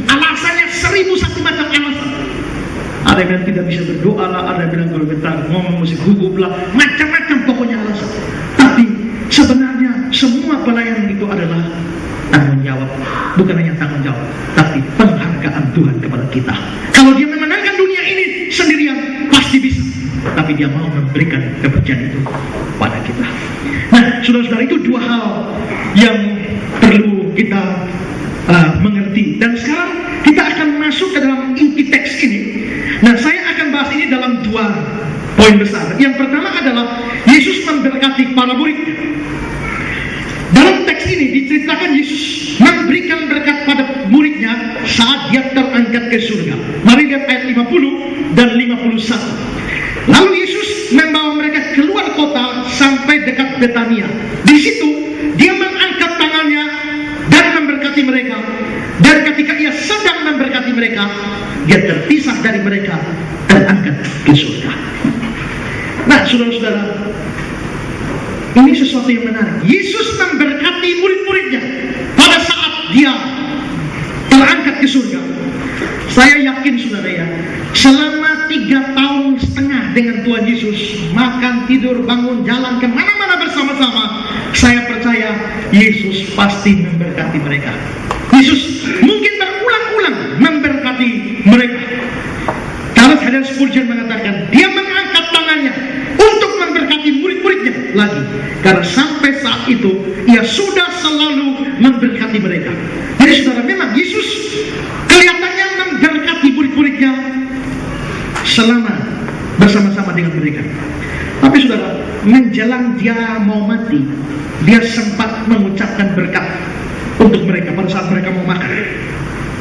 Alasannya 1001 macam alasan. Ada yang bilang tidak bisa berdoa lah, ada yang bilang kalau kita ngomong mesti gugup lah, macam-macam pokoknya alasan. Tapi sebenarnya semua pelayanan itu adalah tanggung jawab, bukan hanya tanggung jawab, tapi penghargaan Tuhan kepada kita. Kalau dia memenangkan dunia ini sendirian, pasti bisa. Tapi dia mau memberikan kepercayaan itu pada kita. Nah, saudara-saudara, itu dua hal yang perlu kita mengerti. Dan sekarang kita akan masuk ke dalam inti teks ini. Nah, saya akan bahas ini dalam dua poin besar. Yang pertama adalah Yesus memberkati para muridnya. Dalam teks ini diceritakan Yesus memberikan berkat pada muridnya saat dia terangkat ke surga. Mari lihat ayat 50 dan 51. Lalu Yesus membawa mereka keluar kota sampai dekat Betania. Di situ dia mengangkat tangannya dan memberkati mereka. Dan ketika ia sedang memberkati mereka, dia terpisah dari mereka dan angkat ke surga. Nah, saudara-saudara, Ini sesuatu yang menarik. Yesus memberkati murid-muridnya pada saat dia terangkat ke surga. Saya yakin saudara ya, selama 3,5 tahun dengan Tuhan Yesus, makan, tidur, bangun, jalan kemana-mana bersama-sama, saya percaya Yesus pasti memberkati mereka. Yesus mungkin berulang-ulang memberkati mereka. Charles Haddon Spurgeon mengatakan, dia mengangkat tangannya untuk memberkati murid-muridnya lagi, karena sampai saat itu ia sudah selalu memberkati mereka. Jadi saudara, memang Yesus kelihatannya memberkati murid-muridnya selama bersama-sama dengan mereka. Tapi saudara, menjelang dia mau mati, dia sempat mengucapkan berkat untuk mereka pada saat mereka mau makan.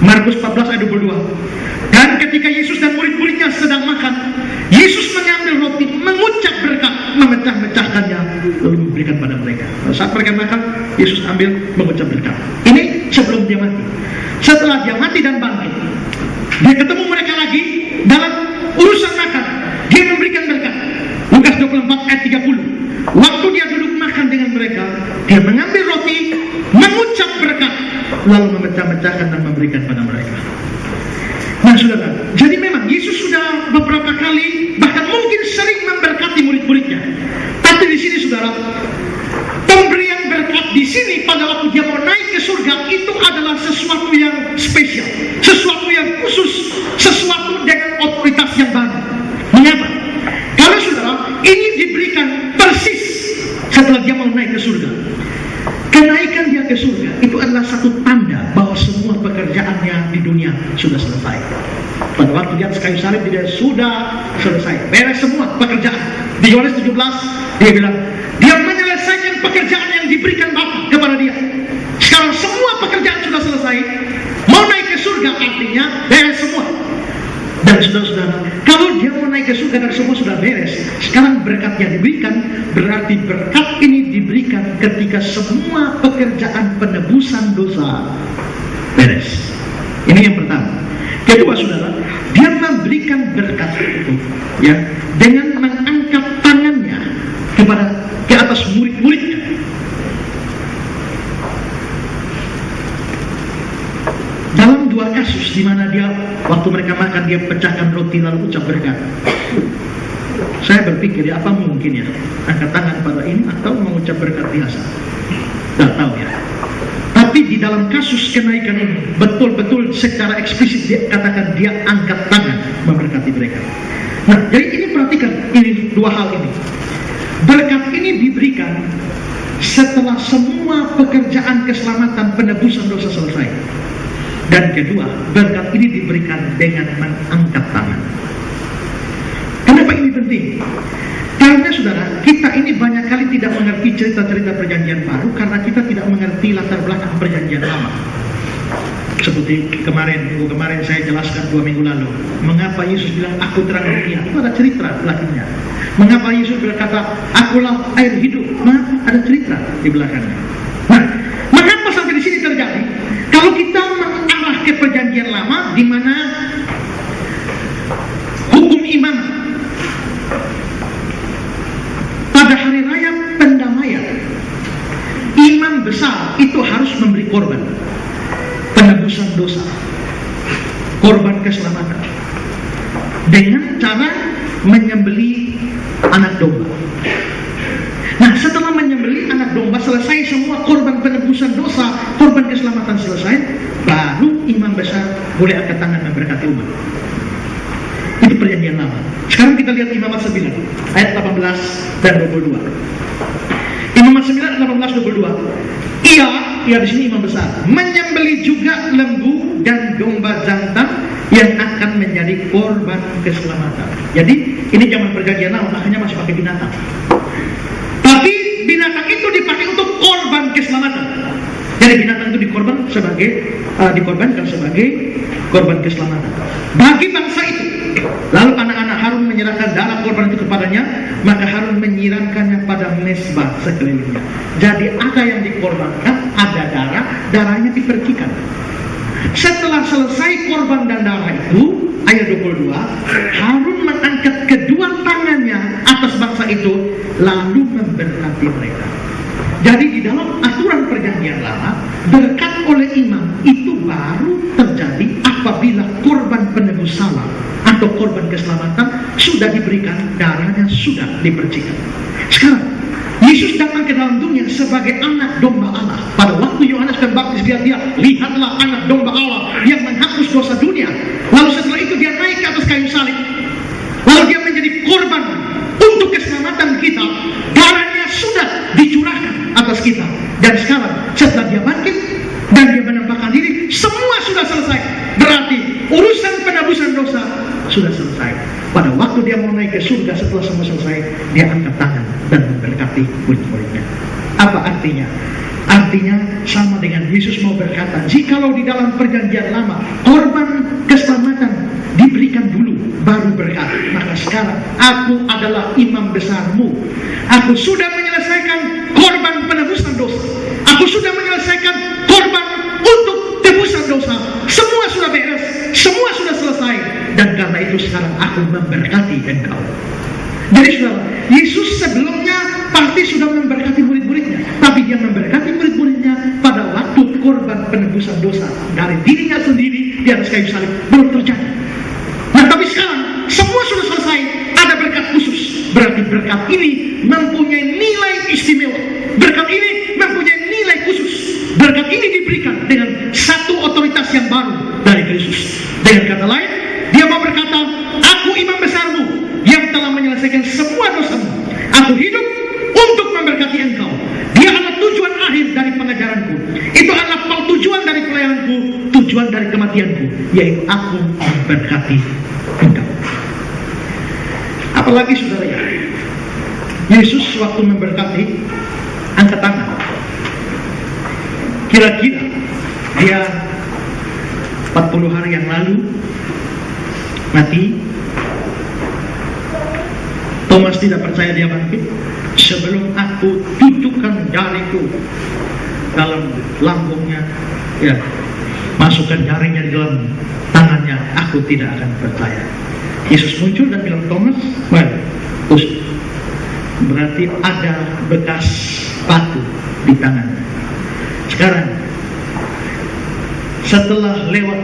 Markus 14 ayat 22. Dan ketika Yesus dan murid-muridnya sedang makan, Yesus mengambil roti, mengucap berkat, memecah-mecahkannya, lalu memberikan pada mereka. Pada saat mereka makan, Yesus ambil, mengucap berkat. Ini sebelum dia mati. Setelah dia mati dan bangkit, dia ketemu mereka lagi dalam urusan makan. Dia memberikan berkat. Lukas 24 ayat 30. Waktu dia duduk makan dengan mereka, dia mengambil roti, mengucap berkat, lalu memecah-mecahkan dan memberikan pada mereka. Nah saudara, jadi memang Yesus sudah beberapa kali, bahkan mungkin sering memberkati murid-muridnya. Tapi di sini saudara, pemberian berkat di sini pada waktu dia mau naik ke surga itu adalah sesuatu yang spesial, sesuatu yang khusus, sesuatu dengan otoritas yang baru. Mengapa? Karena saudara, ini diberikan persis setelah dia mau naik ke surga. Kenaikan dia ke surga itu adalah satu tanda bahwa semua pekerjaannya di dunia sudah selesai. Pada waktu di atas kayu salib dia sudah selesai, beres semua pekerjaan. Di Yohanes 17 dia bilang, dia menyelesaikan pekerjaan yang diberikan Bapa kepada dia. Sekarang semua pekerjaan sudah selesai, mau naik ke surga artinya beres semua. Dan saudara-saudara, kalau dia mau naik ke surga dan semua sudah beres, sekarang berkat yang diberikan, berarti berkat ini diberikan ketika semua pekerjaan penebusan dosa beres. Ini yang pertama. Kedua saudara, dia memberikan berkat itu ya dengan mengangkat tangannya ke atas murid-muridnya. Dalam dua kasus di mana dia waktu mereka makan dia pecahkan roti lalu ucap berkat. Saya berpikir ya apa mungkin ya angkat tangan pada ini atau mengucap berkat biasa. Tidak tahu ya. Tapi di dalam kasus kenaikan ini betul-betul secara eksplisit dia katakan dia angkat tangan memberkati mereka. Nah, jadi ini perhatikan ini dua hal ini. Berkat ini diberikan setelah semua pekerjaan keselamatan penebusan dosa selesai. Dan kedua, berkat ini diberikan dengan mengangkat tangan. Kenapa ini penting? Karena saudara, kita ini banyak kali tidak mengerti cerita-cerita perjanjian baru karena kita tidak mengerti latar belakang perjanjian lama. Seperti minggu kemarin saya jelaskan 2 minggu lalu, mengapa Yesus bilang aku terang dunia, itu ada cerita belakangnya. Mengapa Yesus berkata akulah air hidup, ada cerita di belakangnya. Nah, mengapa sampai di sini terjadi? Kalau kita mengarah ke perjanjian lama di mana hukum imam pada hari raya pendamaian, imam besar itu harus memberi korban penebusan dosa, korban keselamatan dengan cara menyembelih anak domba. Nah, setelah menyembelih anak domba selesai semua korban penebusan dosa, korban keselamatan selesai, baru imam besar boleh angkat tangan memberkati umat. Itu perjanjian lama. Sekarang kita lihat Imamat 9 ayat 18 dan 22. Imamat 9 18 22. Ia di sini imam besar menyembelih juga lembu dan domba jantan yang akan menjadi korban keselamatan. Jadi ini zaman perjanjian lama, makanya masih pakai binatang. Tapi binatang itu dipakai untuk korban keselamatan. Jadi binatang itu dikorbankan sebagai korban keselamatan bagi bangsa itu. Lalu anak-anak Harun menyerahkan darah korban itu kepadanya, maka Harun menyiramkannya pada mezbah sekelilingnya. Jadi ada yang dikorbankan, ada darah, darahnya dipercikan. Setelah selesai korban dan darah itu, ayat 22, Harun mengangkat kedua tangannya atas bangsa itu, lalu memberkati hati mereka. Jadi di dalam aturan perjanjian lama, berkat oleh imam itu baru terjadi apabila korban penebus salah atau korban keselamatan sudah diberikan, darahnya sudah dipercikan. Sekarang Yesus datang ke dalam dunia sebagai anak domba Allah. Pada waktu Yohanes Pembaptis dia lihatlah anak domba Allah yang menghapus dosa dunia. Lalu setelah itu dia naik ke atas kayu salib. Lalu dia menjadi korban untuk keselamatan kita. Darahnya sudah dicurahkan atas kita. Dan sekarang setelah dia bangkit dan dia menampakkan diri, semua sudah selesai. Berarti urusan penebusan dosa sudah selesai. Pada waktu dia mau naik ke surga, setelah semua selesai, dia angkat tangan dan memberkati murid-muridnya. Apa artinya? Artinya sama dengan Yesus mau berkata, jikalau di dalam perjanjian lama korban keselamatan diberikan dulu baru berkat, maka sekarang aku adalah imam besarmu. Aku sudah menyelesaikan korban penebusan dosa. Aku sudah menyelesaikan korban untuk tebusan dosa. Semua sudah beres, semua sudah selesai. Dan karena itu sekarang aku memberkati engkau. Jadi saudara, Yesus sebelumnya pasti sudah memberkati murid-muridnya, tapi dia memberkati murid-muridnya pada waktu korban penebusan dosa dari dirinya sendiri di atas kayu salib belum terjadi. Nah, tapi sekarang semua sudah selesai, ada berkat khusus. Berarti berkat ini mempunyai nilai istimewa. Berkat ini mempunyai nilai khusus. Berkat ini diberikan dengan satu otoritas yang baru dari Kristus. Dengan kata lain, dia mau berkata, aku imam besarmu yang telah menyelesaikan semua dosamu. Aku hidup untuk memberkati engkau. Dia adalah tujuan akhir dari pengajaranku. Itu adalah tujuan dari pelayananku, tujuan dari kematianku, yaitu aku memberkati engkau. Apalagi saudara ya, Yesus waktu memberkati angkat tangan. Kira-kira dia 40 hari yang lalu mati. Thomas tidak percaya dia bangkit. Sebelum aku tutukan jariku dalam lambungnya, ya, masukkan jaringnya di dalam tangannya, aku tidak akan percaya. Yesus muncul dan bilang, Thomas, well, berarti ada bekas batu di tangannya. Sekarang setelah lewat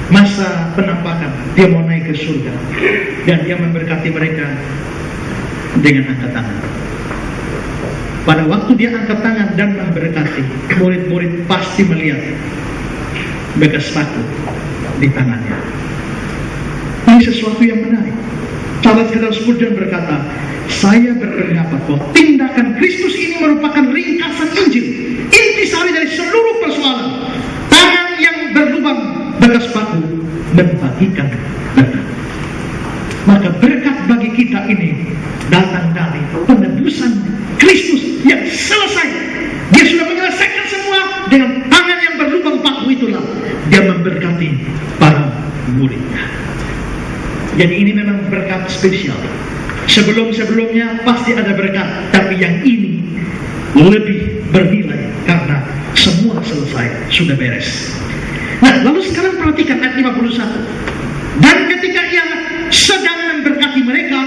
masa penampakan, dia mau naik ke surga dan dia memberkati mereka dengan angkat tangan. Pada waktu dia angkat tangan dan memberkati, murid-murid pasti melihat bekas batu di tangannya. Ini sesuatu yang menarik. Charles Spurgeon berkata, saya berpendapat bahwa tindakan Kristus ini merupakan ringkasan Injil, intisari dari seluruh persoalan. Tangan yang berlubang bekas batu membagikan berkat. Maka berkat bagi kita ini datang dari penebusan Kristus yang selesai. Dia sudah menyelesaikan semua. Dengan tangan yang berlubang batu itulah dia memberkati para muridnya. Jadi ini memang berkat spesial. Sebelum-sebelumnya pasti ada berkat, tapi yang ini lebih bernilai karena semua selesai, sudah beres. Nah, lalu sekarang perhatikan ayat 51. Dan ketika ia sedang memberkati mereka,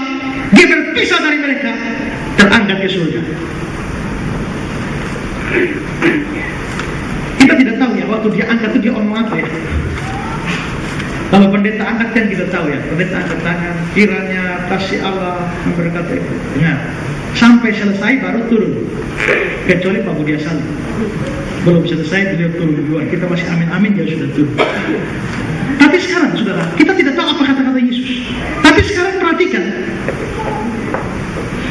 dia berpisah dari mereka, terangkat ke surga. Kita tidak tahu ya, waktu dia angkat itu dia ngomong apa ya. Kalau pendeta angkat kan kita tahu ya, pendeta angkat tangan, kiranya kasih Allah memberkati. Nah, sampai selesai baru turun. Kecuali Pak Budi Asal, belum selesai beliau turun duluan. Kita masih amin-amin, dia sudah turun. Tapi sekarang saudara, kita tidak tahu apa kata-kata Yesus. Tapi sekarang perhatikan,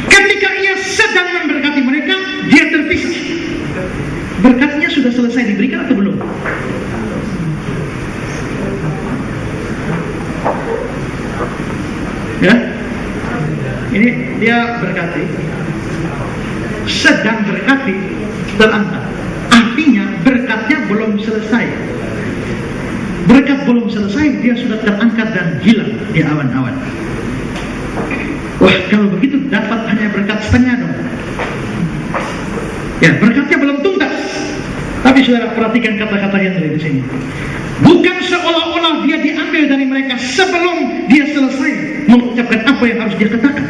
ketika ia sedang memberkati mereka, dia terpisah. Berkatnya sudah selesai diberikan atau belum? Ya, ini dia berkati, sedang berkati, terangkat. Artinya berkatnya belum selesai. Berkat belum selesai, dia sudah terangkat dan hilang di awan-awan. Wah, kalau begitu dapat hanya berkat setengah dong. Ya, berkatnya belum tuntas. Tapi saudara perhatikan kata-kata yang ada di sini. Bukan seolah-olah dia diambil dari mereka sebelum dia selesai mengucapkan apa yang harus dia katakan,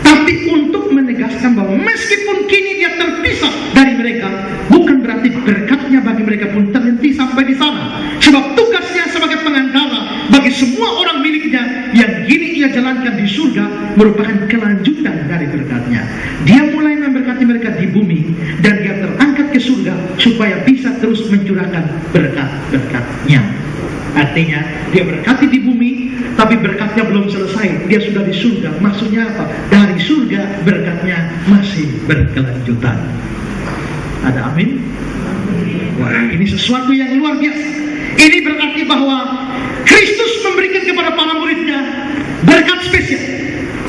tapi untuk menegaskan bahwa meskipun kini dia terpisah dari mereka, bukan berarti berkatnya bagi mereka pun terhenti sampai di sana. Sebab tugasnya sebagai pengantara bagi semua orang miliknya yang kini ia jalankan di surga merupakan kelanjutan dari berkatnya. Dia mulai memberkati mereka di bumi dan dia terangkat ke surga supaya bisa terus mencurahkan berkat-berkatnya. Artinya dia berkati di bumi, tapi berkatnya belum selesai. Dia sudah di surga. Maksudnya apa? Dari surga berkatnya masih berkelanjutan. Ada amin? Wah, ini sesuatu yang luar biasa. Ini berarti bahwa Kristus memberikan kepada para muridnya berkat spesial.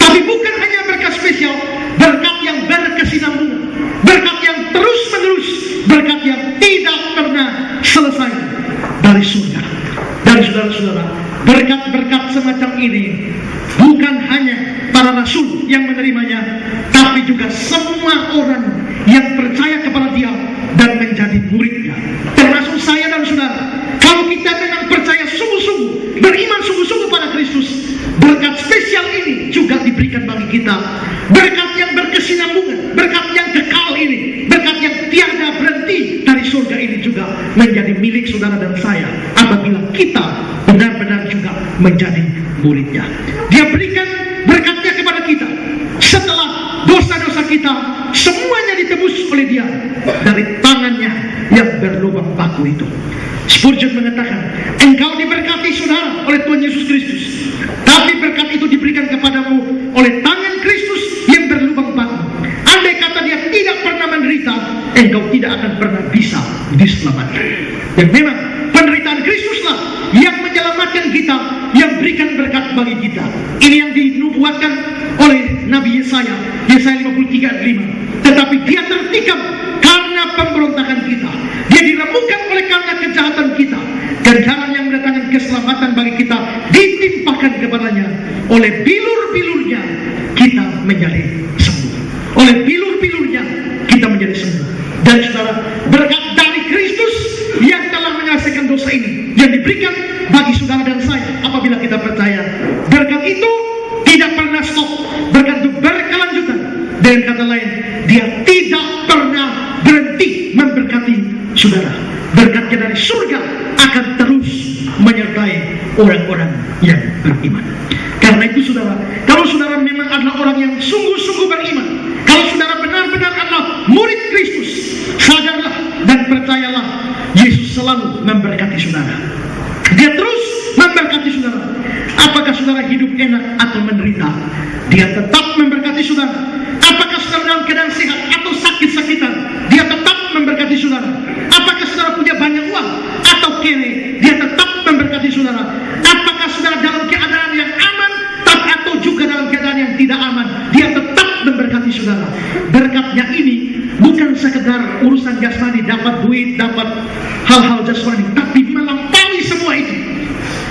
Tapi bukan hanya berkat spesial, berkat yang berkesinambungan, berkat yang terus menerus, berkat yang tidak pernah selesai dari surga. Dan saudara-saudara, berkat-berkat semacam ini bukan hanya para rasul yang menerimanya, tapi juga semua orang yang percaya kepada dia dan menjadi muridnya, termasuk saya dan saudara. Kalau kita memang percaya sungguh-sungguh, beriman sungguh-sungguh pada Kristus, berkat spesial ini juga diberikan bagi kita. Berkat yang berkesinambungan, berkat yang kekal ini, berkat yang tiada berhenti dari surga ini juga menjadi milik saudara dan saya apabila kita benar-benar juga menjadi muridnya. Dia berikan berkatnya kepada kita setelah dosa-dosa kita semuanya ditebus oleh dia dari tangannya yang berlubang paku itu. Spurgeon mengatakan, engkau diberkati saudara oleh Tuhan Yesus Kristus, tapi berkat itu diberikan kepadamu oleh tangan Kristus yang berlubang paku. Andai kata dia tidak pernah menderita, engkau tidak akan pernah bisa diselamatkan. Dan memang penderitaan Kristuslah yang menyelamatkan kita, yang berikan berkat bagi kita. Ini yang dinubuatkan oleh Nabi Yesaya 53:5. Tetapi dia tertikam karena pemberontakan kita, dia diremukkan oleh karena kejahatan kita, dan jalan yang mendatangkan keselamatan bagi kita ditimpakan kepadanya. Oleh bilur-bilurnya kita menjadi sembuh. Oleh bilur-bilurnya kita menjadi sembuh. Dan saudara, berkat dari Kristus yang telah menyelesaikan dosa ini yang diberikan bagi saudara dan saya apabila kita percaya, berkat itu tidak pernah stop, berkat itu berkelanjutan. Dengan kata lain, dia tidak pernah berhenti memberkati saudara. Berkatnya dari surga akan terus menyertai orang-orang yang beriman. Karena itu saudara, kalau saudara memang adalah orang yang sungguh-sungguh beriman, kalau saudara benar-benar adalah murid Kristus, sadarlah dan percayalah, Yesus selalu memberkati saudara. Dia terus memberkati saudara. Apakah saudara hidup enak atau menderita, dia tetap memberkati saudara. Apakah saudara dalam keadaan sehat atau sakit-sakitan, dia tetap memberkati saudara. Apakah saudara punya banyak uang atau kere, dia tetap memberkati saudara. Apakah saudara dalam keadaan yang aman atau juga dalam keadaan yang tidak aman, dia tetap memberkati saudara. Berkatnya ini bukan sekedar urusan jasmani, dapat duit, dapat hal-hal jasmani, tapi melampaui semua itu.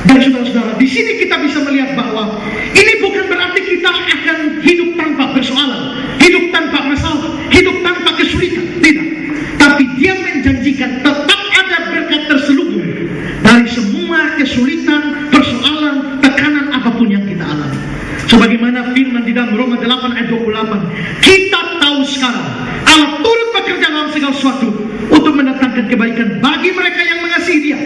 Dan saudara-saudara, di sini kita bisa melihat bahwa ini bukan berarti kita akan hidup tanpa persoalan, hidup tanpa masalah, hidup tanpa kesulitan. Tidak. Tapi dia menjanjikan tetap ada berkat terselubung dari semua kesulitan, persoalan, tekanan apapun yang kita alami. Sebagaimana firman di dalam Roma 8 ayat 28, kita tahu sekarang Allah turut bekerja dalam segala sesuatu untuk mendatangkan kebaikan bagi mereka yang mengasihi dia,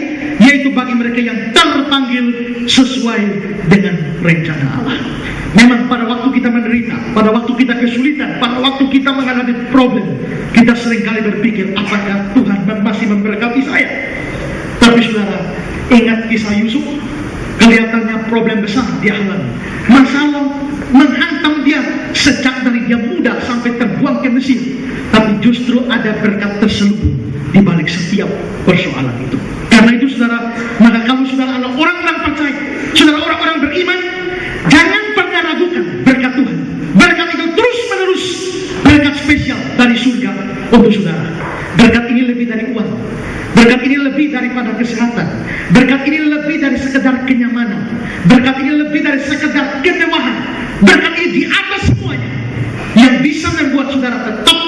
yaitu bagi mereka yang terpanggil sesuai dengan rencana Allah. Memang pada waktu kita menderita, pada waktu kita kesulitan, pada waktu kita menghadapi problem, kita seringkali berpikir, apakah Tuhan masih memberkati saya? Tapi saudara, ingat kisah Yusuf. Kelihatannya problem besar dia alami, masalah menghantam dia sejak dari dia muda sampai terbuang ke Mesir. Tapi justru ada berkat terselubung di balik setiap persoalan itu. Karena itu saudara, maka kalau saudara adalah orang-orang percaya, saudara orang-orang beriman, jangan pernah ragukan berkat Tuhan. Berkat itu terus menerus, berkat spesial dari surga untuk saudara. Berkat ini lebih dari uang, berkat ini lebih daripada kesehatan, berkat ini lebih dari sekedar kenyamanan, berkat ini lebih dari sekedar kemewahan. Berkat ini di atas semuanya yang bisa membuat saudara tetap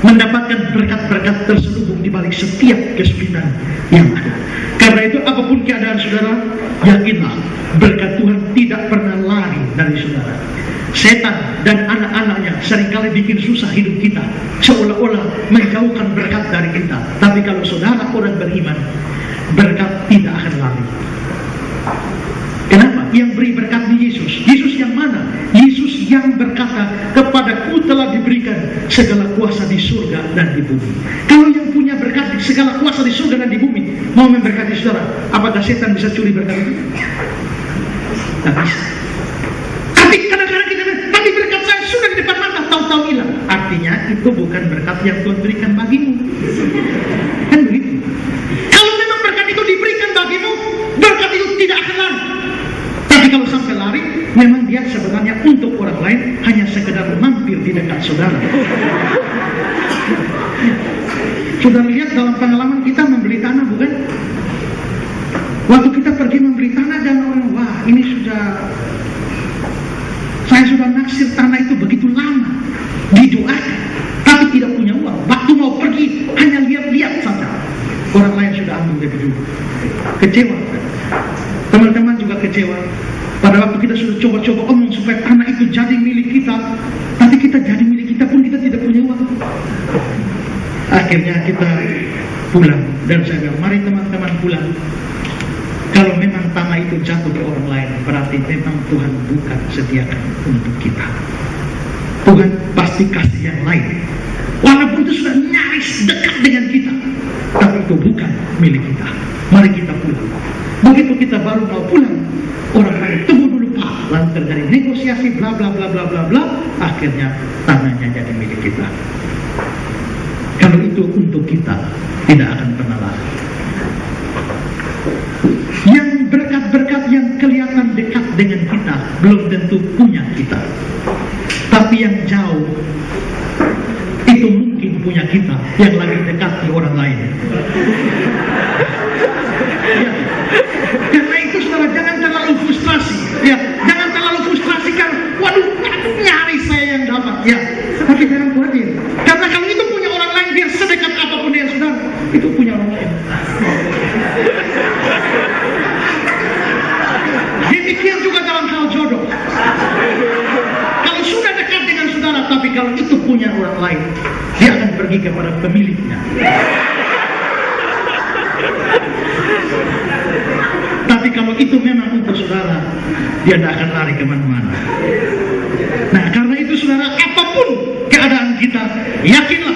mendapatkan berkat-berkat terselubung di balik setiap kesulitan yang ada. Karena itu apapun keadaan saudara, yakinlah berkat Tuhan tidak pernah lari dari saudara. Setan dan anak-anaknya seringkali bikin susah hidup kita, seolah-olah menjauhkan berkat dari kita. Tapi kalau saudara orang beriman, berkat tidak akan lari. Kenapa? Yang beri berkat di Yesus. Yesus yang mana? Yesus yang berkata, kepadaku telah diberikan segala kuasa di surga dan di bumi. Kalau yang punya berkat segala kuasa di surga dan di bumi mau memberkati saudara, apakah setan bisa curi berkat itu? Tidak bisa. Tapi kadang-kadang kita bilang, tapi berkat saya sudah di depan mata, tahu-tahu hilang. Artinya itu bukan berkat yang Tuhan berikan bagimu. Kan begitu? Kalau memang berkat itu diberikan bagimu, berkat itu tidak akan lari. Tapi kalau sampai lari, memang dia sebenarnya untuk orang lain, hanya sekedar mampir di dekat saudara. Saudara lihat dalam pengalaman kita membeli tanah, bukan? Waktu kita pergi membeli tanah dan orang, wah ini saya sudah naksir tanah itu begitu lama, didoakan, tapi tidak punya uang. Waktu mau pergi hanya lihat-lihat saja, orang lain sudah ambil lebih dulu. Kecewa. Teman-teman juga kecewa. Pada waktu kita sudah coba-coba omong supaya tanah itu jadi milik kita, tapi kita jadi milik kita pun kita tidak punya uang. Akhirnya kita pulang dan saya bilang, mari teman-teman pulang. Kalau memang tanah itu jatuh ke orang lain, berarti memang Tuhan bukan sediakan untuk kita. Tuhan pasti kasih yang lain. Walaupun itu sudah nyaris dekat dengan kita, tapi itu bukan milik kita. Mari kita pulang. Begitu kita baru mau pulang, orang lain tunggu dulu Pak, lalu terjadi negosiasi bla bla bla bla bla bla, akhirnya tanahnya jadi milik kita. Kalau itu untuk kita, tidak akan pernah lari. Yang berkat-berkat yang kelihatan dekat dengan kita belum tentu punya kita, tapi yang jauh itu mungkin punya kita, yang lebih dekat di orang lain. Ya. Karena itu saudara, jangan terlalu frustrasi. Ya, jangan terlalu frustrasi kan, waduh, nyaris saya yang dapat. Ya, tapi jangan khawatir. Karena kalau itu punya orang lain, biar sedekat apapun dengan saudara, itu punya orang lain. Demikian juga dalam hal jodoh. Kalau sudah dekat dengan saudara, tapi kalau itu punya orang lain, dia akan pergi kepada pemiliknya. Tapi kalau itu memang untuk saudara, dia tidak akan lari kemana-mana. Nah, karena itu saudara, apapun keadaan kita, yakinlah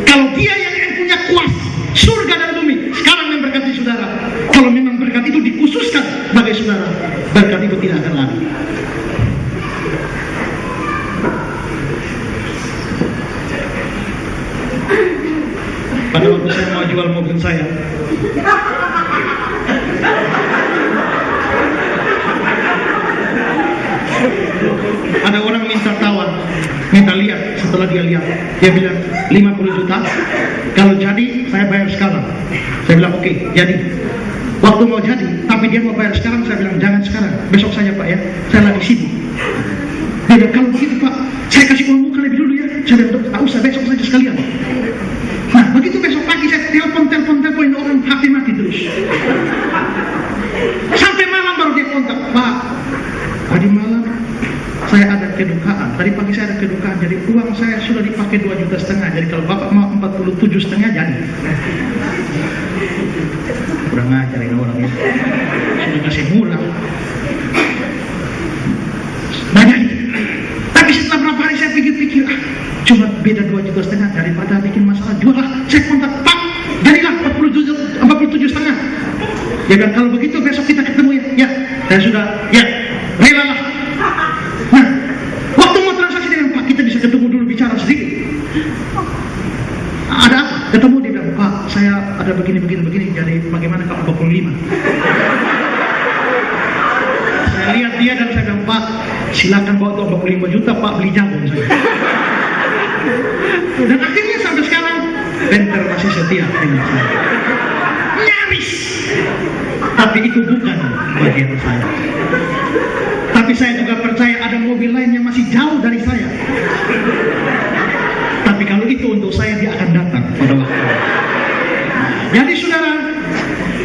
kalau dia yang punya kuasa surga dan bumi sekarang memberkati saudara. Kalau memang berkat itu dikhususkan bagi saudara, berkat itu tidak akan lari. Pada waktu saya mau jual mobil saya, ada orang minta tawar, minta lihat. Setelah dia lihat, dia bilang 50 juta, kalau jadi saya bayar sekarang. Saya bilang oke, jadi. Waktu mau jadi, tapi dia mau bayar sekarang, saya bilang jangan sekarang, besok saja Pak ya, saya lagi sibuk. Dia bilang kalau begitu Pak, saya kasih uang muka lebih dulu ya. Saya bilang tak usah, besok saja sekalian. Nah begitu besok pagi saya teleponin orang, HP mati terus. Sampai malam baru dia kontak, Pak tadi malam saya ada kedukaan, tadi pagi saya ada kedukaan, jadi uang saya sudah dipakai 2,5 juta, jadi kalau Bapak mau 47,5 jadi. Kurang ajar ini orang itu, sudah kasih murah. Nah jadi, tapi setelah berapa hari saya pikir-pikir, cuma beda 2,5 juta daripada bikin masalah, jual lah. Saya kontak, Pak jadilah 47,5. Ya kan, kalau begitu besok kita ketemu ya. Ya, saya sudah, ya rela lah. Nah, waktu mau transaksi dengan Pak, kita bisa ketemu dulu bicara sedikit. Ada apa? Ketemu dia bilang, Pak saya ada begini, jadi bagaimana kalau 25? Saya lihat dia dan saya bilang, Pak silakan bawa tuh 45 juta Pak, beli jagung saja. Dan akhirnya sampai sekarang Benter masih setia dengan saya. Nyaris, tapi itu bukan bagian saya. Tapi saya juga percaya ada mobil lain yang masih jauh dari saya. Tapi kalau itu untuk saya, dia akan datang pada waktu. Jadi saudara,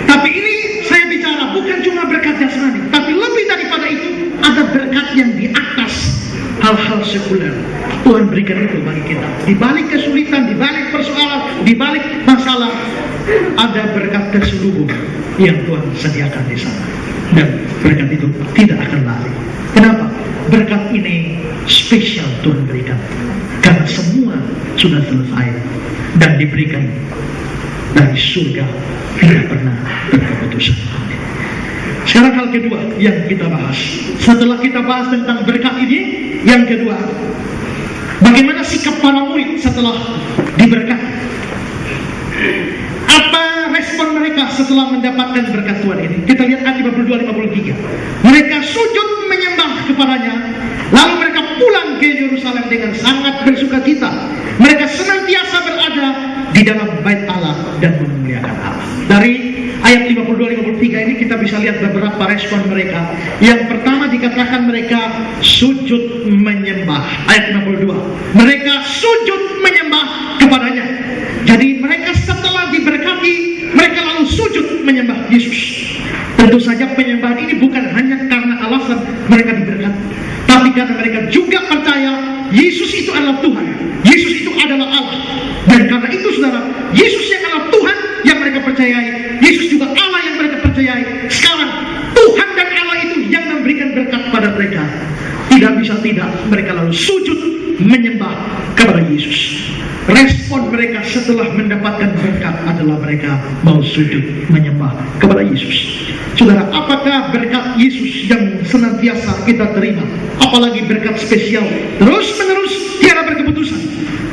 tapi ini saya bicara bukan cuma berkat jasmani, tapi lebih daripada itu ada berkat yang di atas hal-hal sekuler. Tuhan berikan itu bagi kita. Di balik kesulitan, di balik persoalan, di balik masalah, ada berkat terselubung yang Tuhan sediakan di sana. Dan berkat itu tidak akan lari. Kenapa? Berkat ini spesial Tuhan berikan. Karena semua sudah selesai dan diberikan dari surga, tidak pernah berkeputusan. Sekarang hal kedua yang kita bahas. Setelah kita bahas tentang berkat ini, yang kedua, bagaimana sikap para murid setelah diberkati? Apa respon mereka setelah mendapatkan berkat Tuhan ini? Kita lihat ayat 52-53. Mereka sujud menyembah kepadanya, lalu mereka pulang ke Yerusalem dengan sangat bersukacita. Mereka senantiasa berada di dalam bait Allah dan memuliakan Allah. Dari ayat 52-53 ini kita bisa lihat beberapa respon mereka. Yang pertama dikatakan mereka sujud menyembah. Ayat 52, mereka sujud menyembah kepadanya. Jadi mereka setelah diberkati, mereka lalu sujud menyembah Yesus. Tentu saja penyembahan ini bukan hanya karena alasan mereka diberkati, tapi karena mereka juga percaya Yesus itu adalah Tuhan, Yesus itu adalah Allah. Dan karena itu saudara, Yesus yang adalah Tuhan yang mereka percayai, Yesus juga Allah yang mereka percayai. Sekarang Tuhan dan Allah itu yang memberikan berkat pada mereka. Tidak bisa tidak, mereka lalu sujud menyembah kepada Yesus. Respon mereka setelah mendapatkan berkat adalah mereka mau sujud menyembah kepada Yesus. Saudara, apakah berkat Yesus yang senantiasa kita terima, apalagi berkat spesial terus menerus tiada berkeputusan,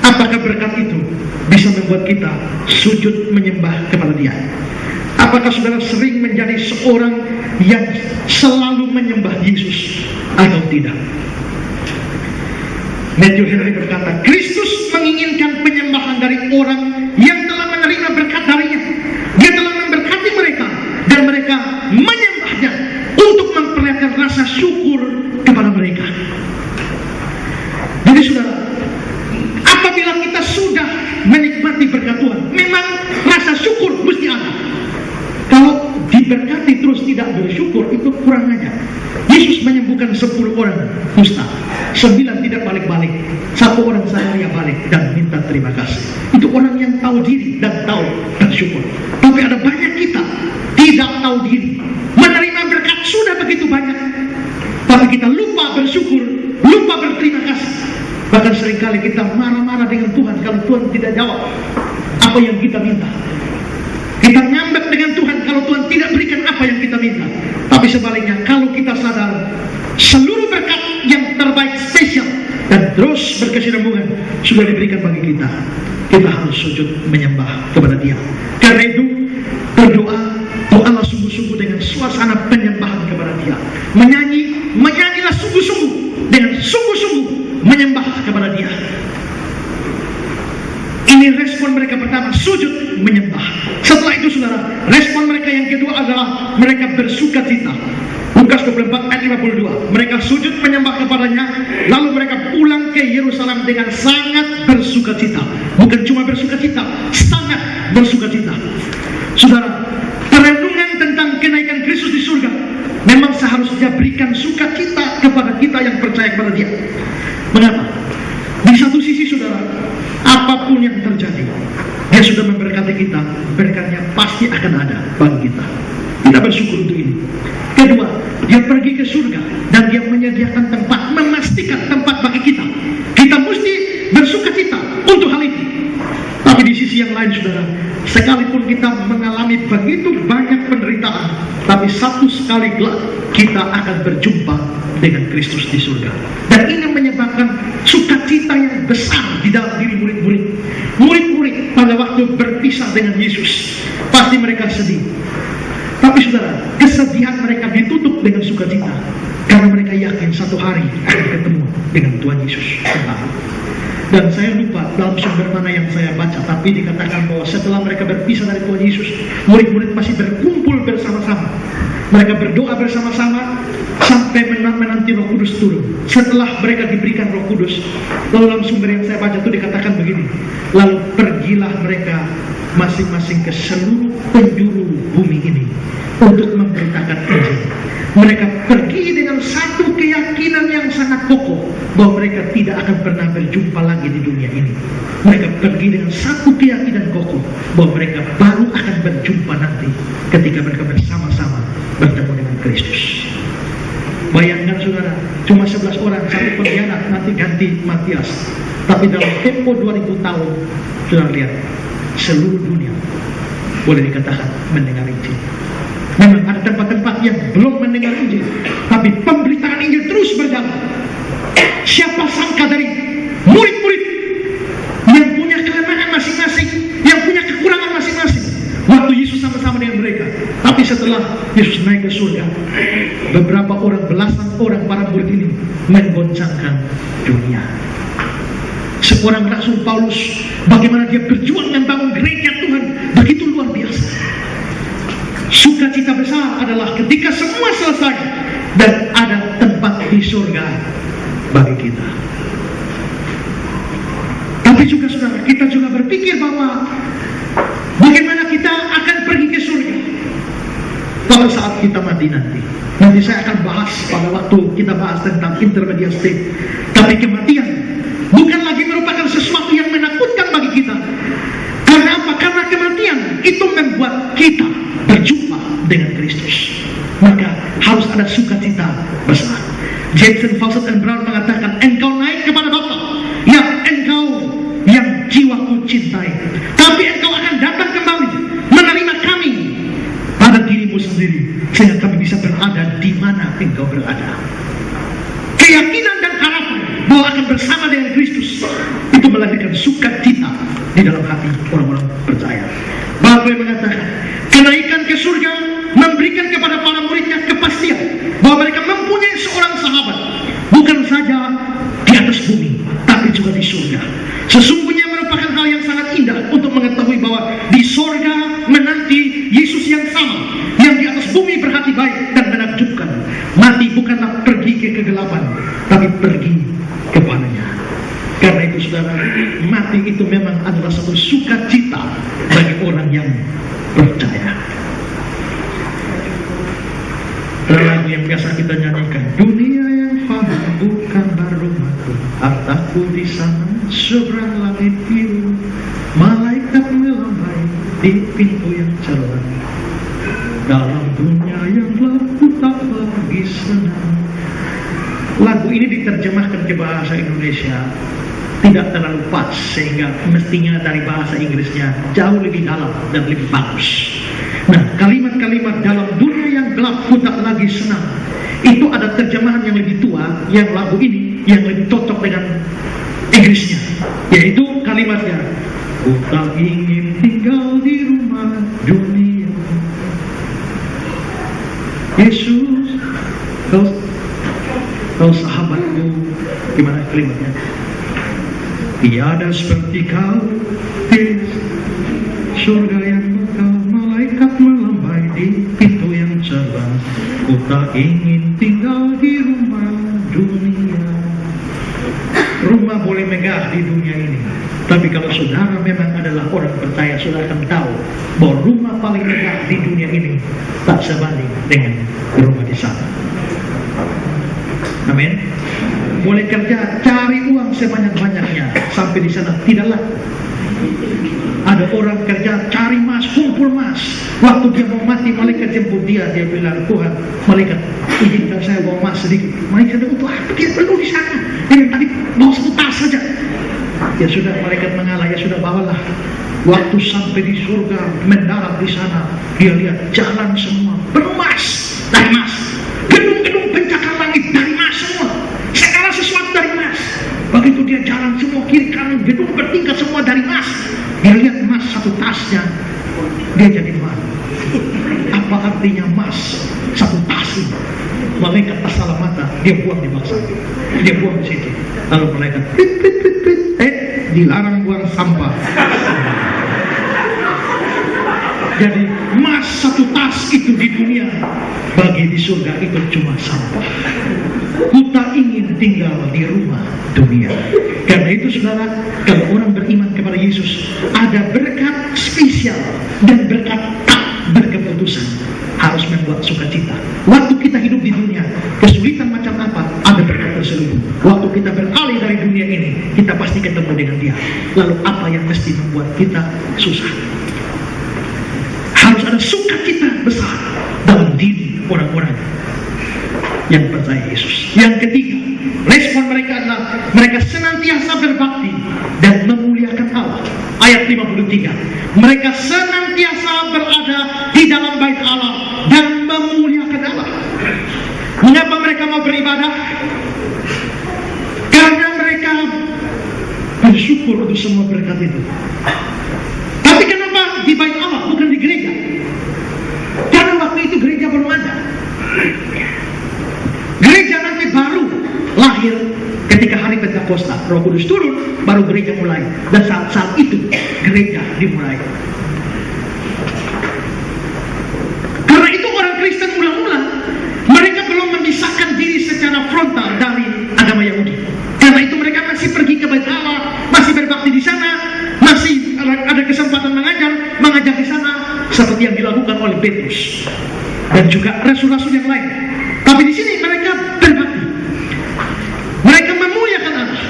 apakah berkat itu bisa membuat kita sujud menyembah kepada Dia? Apakah saudara sering menjadi seorang yang selalu menyembah Yesus atau tidak? Matthew Henry berkata, Kristus menginginkan penyembahan dari orang yang telah menerima berkat darinya. Dia telah memberkati mereka dan mereka menyembahnya untuk memperlihatkan rasa syukur kepada mereka. Jadi saudara, apabila kita sudah menikmati berkat Tuhan, memang rasa syukur mesti ada. Kalau diberkati terus tidak bersyukur, itu kurang aja. Yesus menyembuhkan 10 orang kusta, 9 tidak balik-balik, 1 orang saya balik dan minta terima kasih. Itu orang yang tahu diri dan tahu bersyukur. Tapi ada banyak kita tidak tahu diri, menerima berkat sudah begitu banyak, tapi kita lupa bersyukur, lupa berterima kasih. Bahkan seringkali kita marah-marah dengan Tuhan kalau Tuhan tidak jawab apa yang kita minta. Kita ngambek dengan Tuhan kalau Tuhan tidak berikan apa yang kita minta. Tapi sebaliknya, kalau kita sadar seluruh berkat yang terbaik, spesial dan terus berkesinambungan sudah diberikan bagi kita, kita harus sujud menyembah kepada Dia. Karena itu berdoa, doalah sungguh-sungguh dengan suasana penyembahan kepada Dia. Menyanyilah sungguh-sungguh dengan sungguh-sungguh menyembah kepada Dia. Ini respon mereka pertama, sujud menyembah. Setelah itu saudara, respon mereka yang kedua adalah mereka bersuka cita. Lukas 24 ayat 52, mereka sujud menyembah kepadanya, lalu mereka pulang ke Yerusalem dengan sangat bersuka cita. Bukan cuma bersuka cita, sangat bersuka cita. Saudara, perenungan tentang kenaikan Kristus di surga memang seharusnya berikan sukacita kepada kita yang percaya kepada Dia. Mengapa? Di satu sisi saudara, apapun yang terjadi, Dia sudah memberkati kita, berkatnya pasti akan ada bagi kita. Kita bersyukur untuk ini. Kedua, Dia pergi ke surga dan Dia menyediakan tempat, memastikan tempat bagi kita. Kita mesti bersukacita untuk hal itu. Tapi di sisi yang lain saudara, sekalipun kita mengalami begitu banyak penderitaan, tapi satu sekali kelak kita akan berjumpa dengan Kristus di surga. Dan ini menyebabkan sukacita yang besar di dalam diri murid-murid. Murid-murid pada waktu berpisah dengan Yesus, pasti mereka sedih. Tapi saudara, kesedihan mereka ditutup dengan sukacita, karena mereka yakin satu hari akan ketemu dengan Tuhan Yesus. Dan saya lupa dalam sumber mana yang saya baca, tapi dikatakan bahwa setelah mereka berpisah dari Tuhan Yesus, murid-murid masih berkumpul bersama-sama. Mereka berdoa bersama-sama sampai menanti Roh Kudus turun. Setelah mereka diberikan Roh Kudus, lalu dalam sumber yang saya baca itu dikatakan begini, lalu pergilah mereka masing-masing ke seluruh penjuru bumi ini untuk memberitakan Injil. Mereka pergi dengan satu keyakinan yang sangat kokoh bahwa mereka tidak akan pernah berjumpa lagi di dunia ini. Mereka pergi dengan satu keyakinan kokoh bahwa mereka baru akan berjumpa nanti ketika mereka bersama-sama bertemu dengan Kristus. Bayangkan saudara, cuma 11 orang, satu pengkhianat, nanti ganti Matias. Tapi dalam tempo 2000 tahun, saudara lihat, seluruh dunia boleh dikatakan mendengar Injil. Memang ada tempat-tempat yang belum mendengar Injil, tapi pemberitaan Injil terus berjalan. Siapa sangka dari murid-murid yang punya kelemahan masing-masing, yang punya kekurangan masing-masing, waktu Yesus sama-sama dengan mereka. Tapi setelah Yesus naik ke surga, beberapa orang, belasan orang para murid ini menggoncangkan dunia. Seorang Rasul Paulus, bagaimana dia berjuang membangun gereja Tuhan, begitu luar biasa. Sukacita besar adalah ketika semua selesai dan ada tempat di surga bagi kita. Tapi juga saudara, kita juga berpikir bahwa bagaimana kita akan pergi ke surga pada saat kita mati nanti. Nanti saya akan bahas pada waktu kita bahas tentang intermediate state. Tapi kematian bukan lagi merupakan sesuatu yang menakutkan bagi kita. Karena apa? Karena kematian itu membuat kita berjumpa dengan Kristus. Maka harus ada sukacita besar. Jackson, Fawcett, dan Brown mengatakan, engkau naik kepada Bapa, ya engkau yang jiwaku cintai. Tapi engkau akan datang kembali menerima kami pada dirimu sendiri, sehingga kami bisa berada di mana engkau berada. Keyakinan dan harapan bahwa akan bersama dengan Kristus itu melahirkan sukacita di dalam hati orang-orang percaya. Bapak mengatakan, kenaikan ke surga memberikan kepada para muridnya kepastian bahwa mereka mempunyai seorang sahabat, bukan saja di atas bumi, tapi juga di surga. Sesungguhnya merupakan hal yang sangat indah untuk mengetahui bahwa di surga menanti Yesus yang sama, yang di atas bumi berhati baik dan menakjubkan. Mati bukanlah pergi ke kegelapan, tapi pergi kepadanya. Karena itu saudara, mati itu memang adalah satu sukacita bagi orang yang percaya. Lagu yang biasa kita nyanyikan, dunia yang fana bukanlah rumahku, hartaku di sana seberang langit biru, malaikat melambai di pintu yang cerah, dalam dunia yang gelap ku tak lagi senang. Lagu ini diterjemahkan ke bahasa Indonesia tidak terlalu pas, sehingga mestinya dari bahasa Inggrisnya jauh lebih dalam dan lebih bagus. Nah, kalimat-kalimat dalam dunia yang gelap ku tak lagi senang, itu ada terjemahan yang lebih tua, yang lagu ini yang lebih cocok dengan Inggrisnya, yaitu kalimatnya, ku tak ingin tinggal di rumah dunia. Yesus, kau sahabatku, gimana kalimatnya? Tiada seperti kau di surga yang kekal, malaikat melambai di pintu yang cerah. Ku tak ingin tinggal di rumah dunia. Rumah boleh megah di dunia ini, tapi kalau saudara memang adalah orang percaya, saudara akan tahu bahwa rumah paling megah di dunia ini tak sebanding dengan rumah di sana. Amin. Boleh kerja, cari uang sebanyak-banyaknya, sampai di sana tidak laku. Ada orang kerja, cari mas, kumpul mas. Waktu dia mau mati, malaikat jemput dia. Dia bilang, Tuhan, malaikat, izinkan saya bawa mas sedikit. Malaikat bilang, untuk apa? Dia perlu di sana. Dia tadi bawa satu tas saja. Ya sudah, malaikat mengalah, ya sudah bawalah. Waktu sampai di surga, mendarat di sana, dia lihat jalan semua penuh mas, dari mas. Gedung-gedung pencakar langit dari mas semua. Segala sesuatu dari mas. Begitu dia jalan semua kiri kanan, gedung bertingkat semua dari mas. Dia lihat mas satu tasnya, dia jadi malu. Apa artinya mas satu tas ini? Malaikat asal mata, dia buang di bawah sana. Dia buang di situ. Lalu malaikat dilarang buang sampah. Jadi emas satu tas itu di dunia, bagi di surga itu cuma sampah. Kita ingin tinggal di rumah dunia. Karena itu saudara, kalau orang beriman kepada Yesus, ada berkat spesial dan berkat tak berkeputusan, harus membuat sukacita. Waktu kita hidup di dunia, kesulitan macam apa, ada berkat terselubung. Waktu kalau kita beralih dari dunia ini, kita pasti ketemu dengan Dia. Lalu apa yang mesti membuat kita susah? Harus ada sukacita besar dalam diri orang-orang yang percaya Yesus. Yang ketiga, respon mereka adalah mereka senantiasa berbakti dan memuliakan Allah. Ayat 53, mereka senantiasa berada di dalam bait Allah dan memuliakan Allah. Mengapa mereka mau beribadah? Karena mereka bersyukur untuk semua berkat itu. Tapi kenapa di bait Allah bukan di gereja? Karena waktu itu gereja belum ada. Gereja nanti baru lahir ketika hari Pentakosta, Roh Kudus turun, baru gereja mulai. Dan saat itu gereja dimulai. Karena itu orang Kristen mula-mula mereka belum memisahkan diri secara frontal dari agama Yahudi. Karena itu mereka masih pergi ke bait Allah, masih berbakti di sana, masih ada kesempatan mengajar di sana, seperti yang dilakukan oleh Petrus dan juga rasul-rasul yang lain. Tapi di sini mereka berbakti, mereka memuliakan Allah.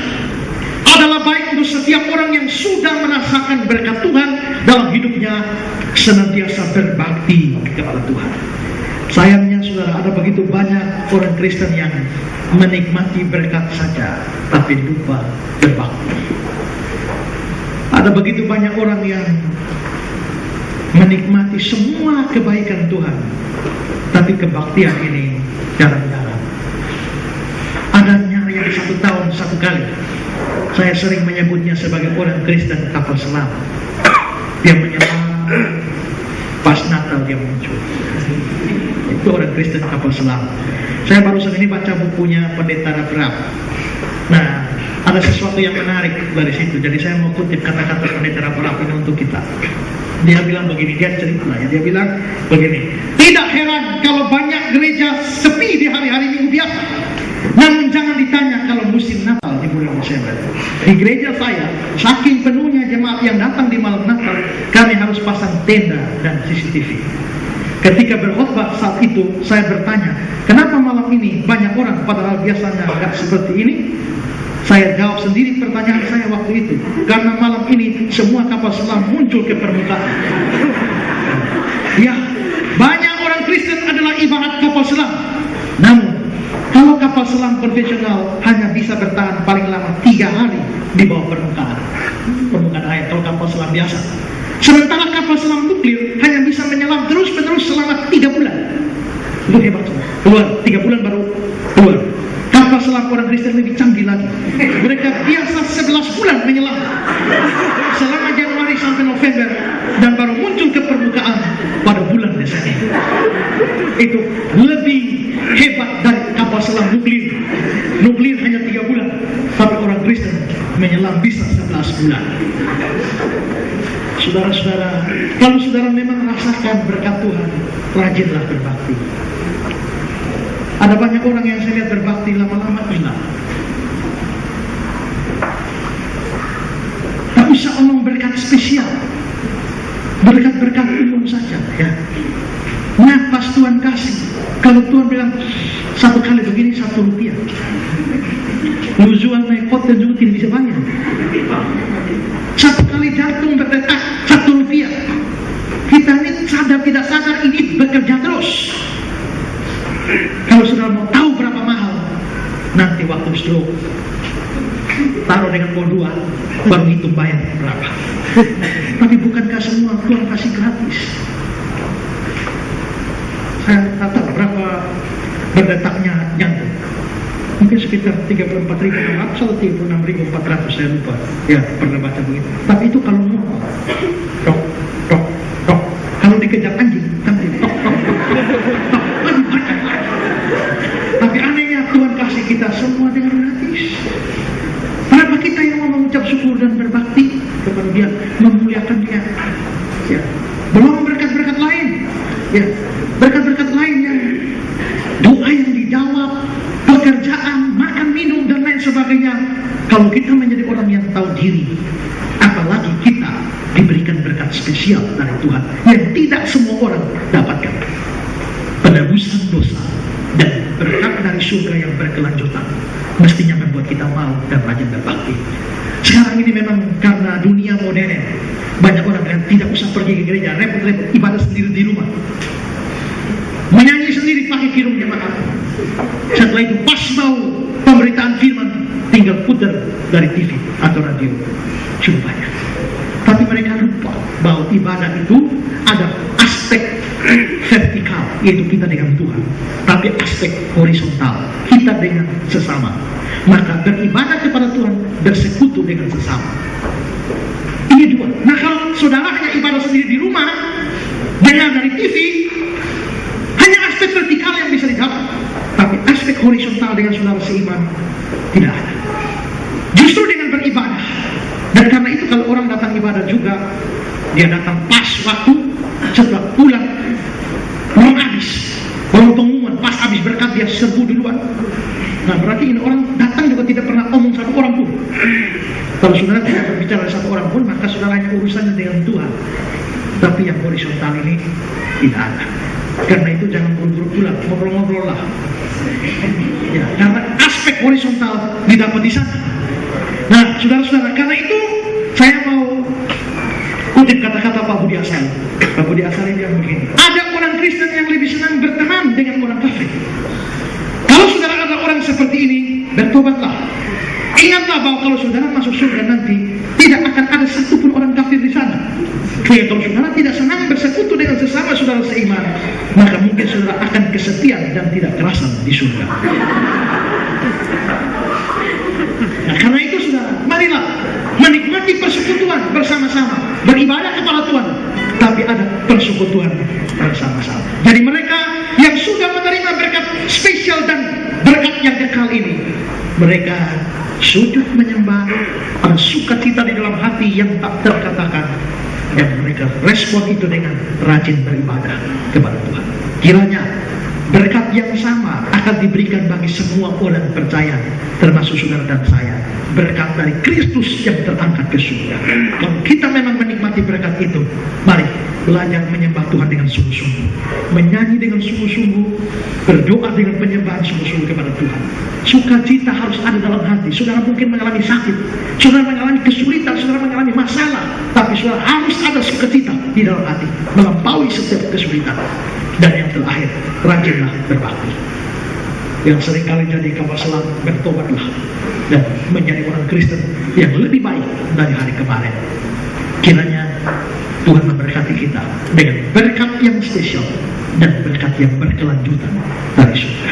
Adalah baik untuk setiap orang yang sudah merasakan berkat Tuhan dalam hidupnya, senantiasa berbakti kepada Tuhan. Sayangnya saudara, ada begitu banyak orang Kristen yang menikmati berkat saja tapi lupa berbakti. Ada begitu banyak orang yang menikmati semua kebaikan Tuhan, tapi kebaktian ini jarang-jarang. Adanya yang 1 tahun 1 kali. Saya sering menyebutnya sebagai orang Kristen kapal selam. Dia menyelam, pas Natal dia muncul. Itu orang Kristen kapal selam. Saya barusan ini baca bukunya Pendeta Raff. Nah, ada sesuatu yang menarik dari situ. Jadi saya mau kutip kata-kata Pendeta Raff ini untuk kita. Dia bilang begini, dia cerita ya. Dia bilang begini, tidak heran kalau banyak gereja sepi di hari-hari Minggu biasa. Namun jangan ditanya kalau musim Natal di bulan Desember. Di gereja saya, saking penuhnya jemaat yang datang di malam Natal, kami harus pasang tenda dan CCTV. Ketika berkhotbah saat itu, saya bertanya, kenapa malam ini banyak orang padahal biasanya nggak seperti ini? Saya jawab sendiri pertanyaan saya waktu itu, karena malam ini semua kapal selam muncul ke permukaan. Ya, banyak orang Kristen adalah ibarat kapal selam. Namun, kalau kapal selam profesional hanya bisa bertahan paling lama 3 hari di bawah permukaan air, kalau kapal selam biasa. Sementara kapal selam nuklir hanya bisa menyelam terus-menerus selama 3 bulan. Itu hebat, keluar 3 bulan baru keluar. Kapal selam orang Kristen lebih canggih lagi. Mereka biasa 11 bulan menyelam selama Januari sampai November, dan baru muncul ke permukaan pada bulan Desember. Itu lebih hebat dari kapal selam nuklir. Nuklir hanya 3 bulan, tapi orang Kristen menyelam bisa 11 bulan. Saudara-saudara, kalau saudara memang merasakan berkat Tuhan, rajinlah berbakti. Ada banyak orang yang saya lihat berbakti lama-lama hilang. Tak usah omong berkat spesial, berkat-berkat umum saja ya. Nah, pas Tuhan kasih, kalau Tuhan bilang 1 kali begini 1 rupiah, lu jual naik pot dan juga tidak bisa bayar. 1 kali jantung berdetak 1 rupiah. Kita ini sadar tidak sadar ini bekerja terus. Kalau saudara mau tahu berapa mahal, nanti waktu stroke taruh dengan kode 2, baru hitung bayar berapa. Tapi bukankah semua Tuhan kasih gratis? Saya tak tahu berapa berdetaknya jantung. Mungkin sekitar 34.600 atau 36.400, saya lupa. Ya, pernah baca begitu. Tapi itu kalau normal, tok, tok, tok. Kalau dikejar anjing, nanti tok, tok, tok. Tapi anehnya Tuhan kasih kita semua dengan gratis. Kenapa kita yang mau mengucap syukur dan berbakti kepada Dia, memuliakan Dia? Ya, belum berkat-berkat lain. Ya, berkat-berkat lain yang doa yang dijawab, pekerjaan, makan, minum, dan lain sebagainya. Kalau kita menjadi orang yang tahu diri, apalagi kita diberikan berkat spesial dari Tuhan yang tidak semua orang dapatkan. Penebusan dosa dan berkat dari surga surga yang berkelanjutan, mestinya membuat kita mau dan rajin berbakti. Sekarang ini memang karena dunia modern, banyak orang yang tidak usah pergi ke gereja, repot-repot ibadah sendiri di rumah, menyanyi sendiri pakai kirung jemaat. Setelah itu pas mau pemberitaan firman, tinggal putar dari TV atau radio, cukup banyak. Tapi mereka lupa bahwa ibadah itu ada aspek vertikal, yaitu kita dengan Tuhan, tapi aspek horizontal, kita dengan sesama. Maka beribadah kepada Tuhan, bersekutu dengan sesama. Ini dua. Nah, kalau saudara hanya ibadah sendiri di rumah, dengar dari TV, hanya aspek vertikal yang bisa didapat, tapi aspek horizontal dengan saudara seiman tidak ada. Justru dengan beribadah, dan karena itu kalau orang datang ibadah juga, dia datang pas waktu, setelah pulang belum habis, baru pengumuman, pas habis berkat dia serbu duluan. Nah, berarti ini orang datang juga tidak pernah omong satu orang pun. Kalau saudara tidak berbicara satu orang pun, maka saudara hanya urusannya dengan Tuhan. Tapi yang horizontal ini tidak ada. Karena itu jangan buru-buru pulang, ngobrol-ngobrol lah. Ya, karena aspek horizontal didapat di sana. Nah, saudara-saudara, karena itu saya mau kutip kata-kata Pak Budi Asari. Pak Budi Asari bilang begini, ada orang Kristen yang lebih senang berteman dengan orang kafir. Kalau saudara ada orang seperti ini, bertobatlah. Ingatlah bahwa kalau saudara masuk surga nanti, tidak akan ada satupun orang kafir di sana. Jadi kalau saudara tidak senang bersekutu dengan sesama saudara seiman, maka mungkin saudara akan kesepian dan tidak kerasan di surga. Nah, karena itu saudara, marilah menikmati persekutuan bersama-sama, beribadah kepada Tuhan, tapi ada persekutuan bersama-sama. Jadi mereka yang sudah menerima berkat spesial dan berkat yang kekal ini, mereka sujud menyembah, ada sukacita di dalam hati yang tak terkatakan, dan mereka respon itu dengan rajin beribadah kepada Tuhan. Kiranya berkat yang sama akan diberikan bagi semua orang percaya, termasuk saudara dan saya. Berkat dari Kristus yang terangkat ke surga. Kalau kita memang menikmati berkat itu, mari belajar menyembah Tuhan dengan sungguh-sungguh, menyanyi dengan sungguh-sungguh, berdoa dengan penyembahan sungguh-sungguh kepada Tuhan. Sukacita harus ada dalam hati. Saudara mungkin mengalami sakit, saudara mengalami kesulitan, saudara mengalami masalah, tapi saudara harus ada sukacita di dalam hati, melampaui setiap kesulitan. Dan yang terakhir, rajinlah berbakti. Yang seringkali jadi kapal selam, bertobatlah dan menjadi orang Kristen yang lebih baik dari hari kemarin. Kiranya Tuhan memberkati kita dengan berkat yang spesial dan berkat yang berkelanjutan dari surga.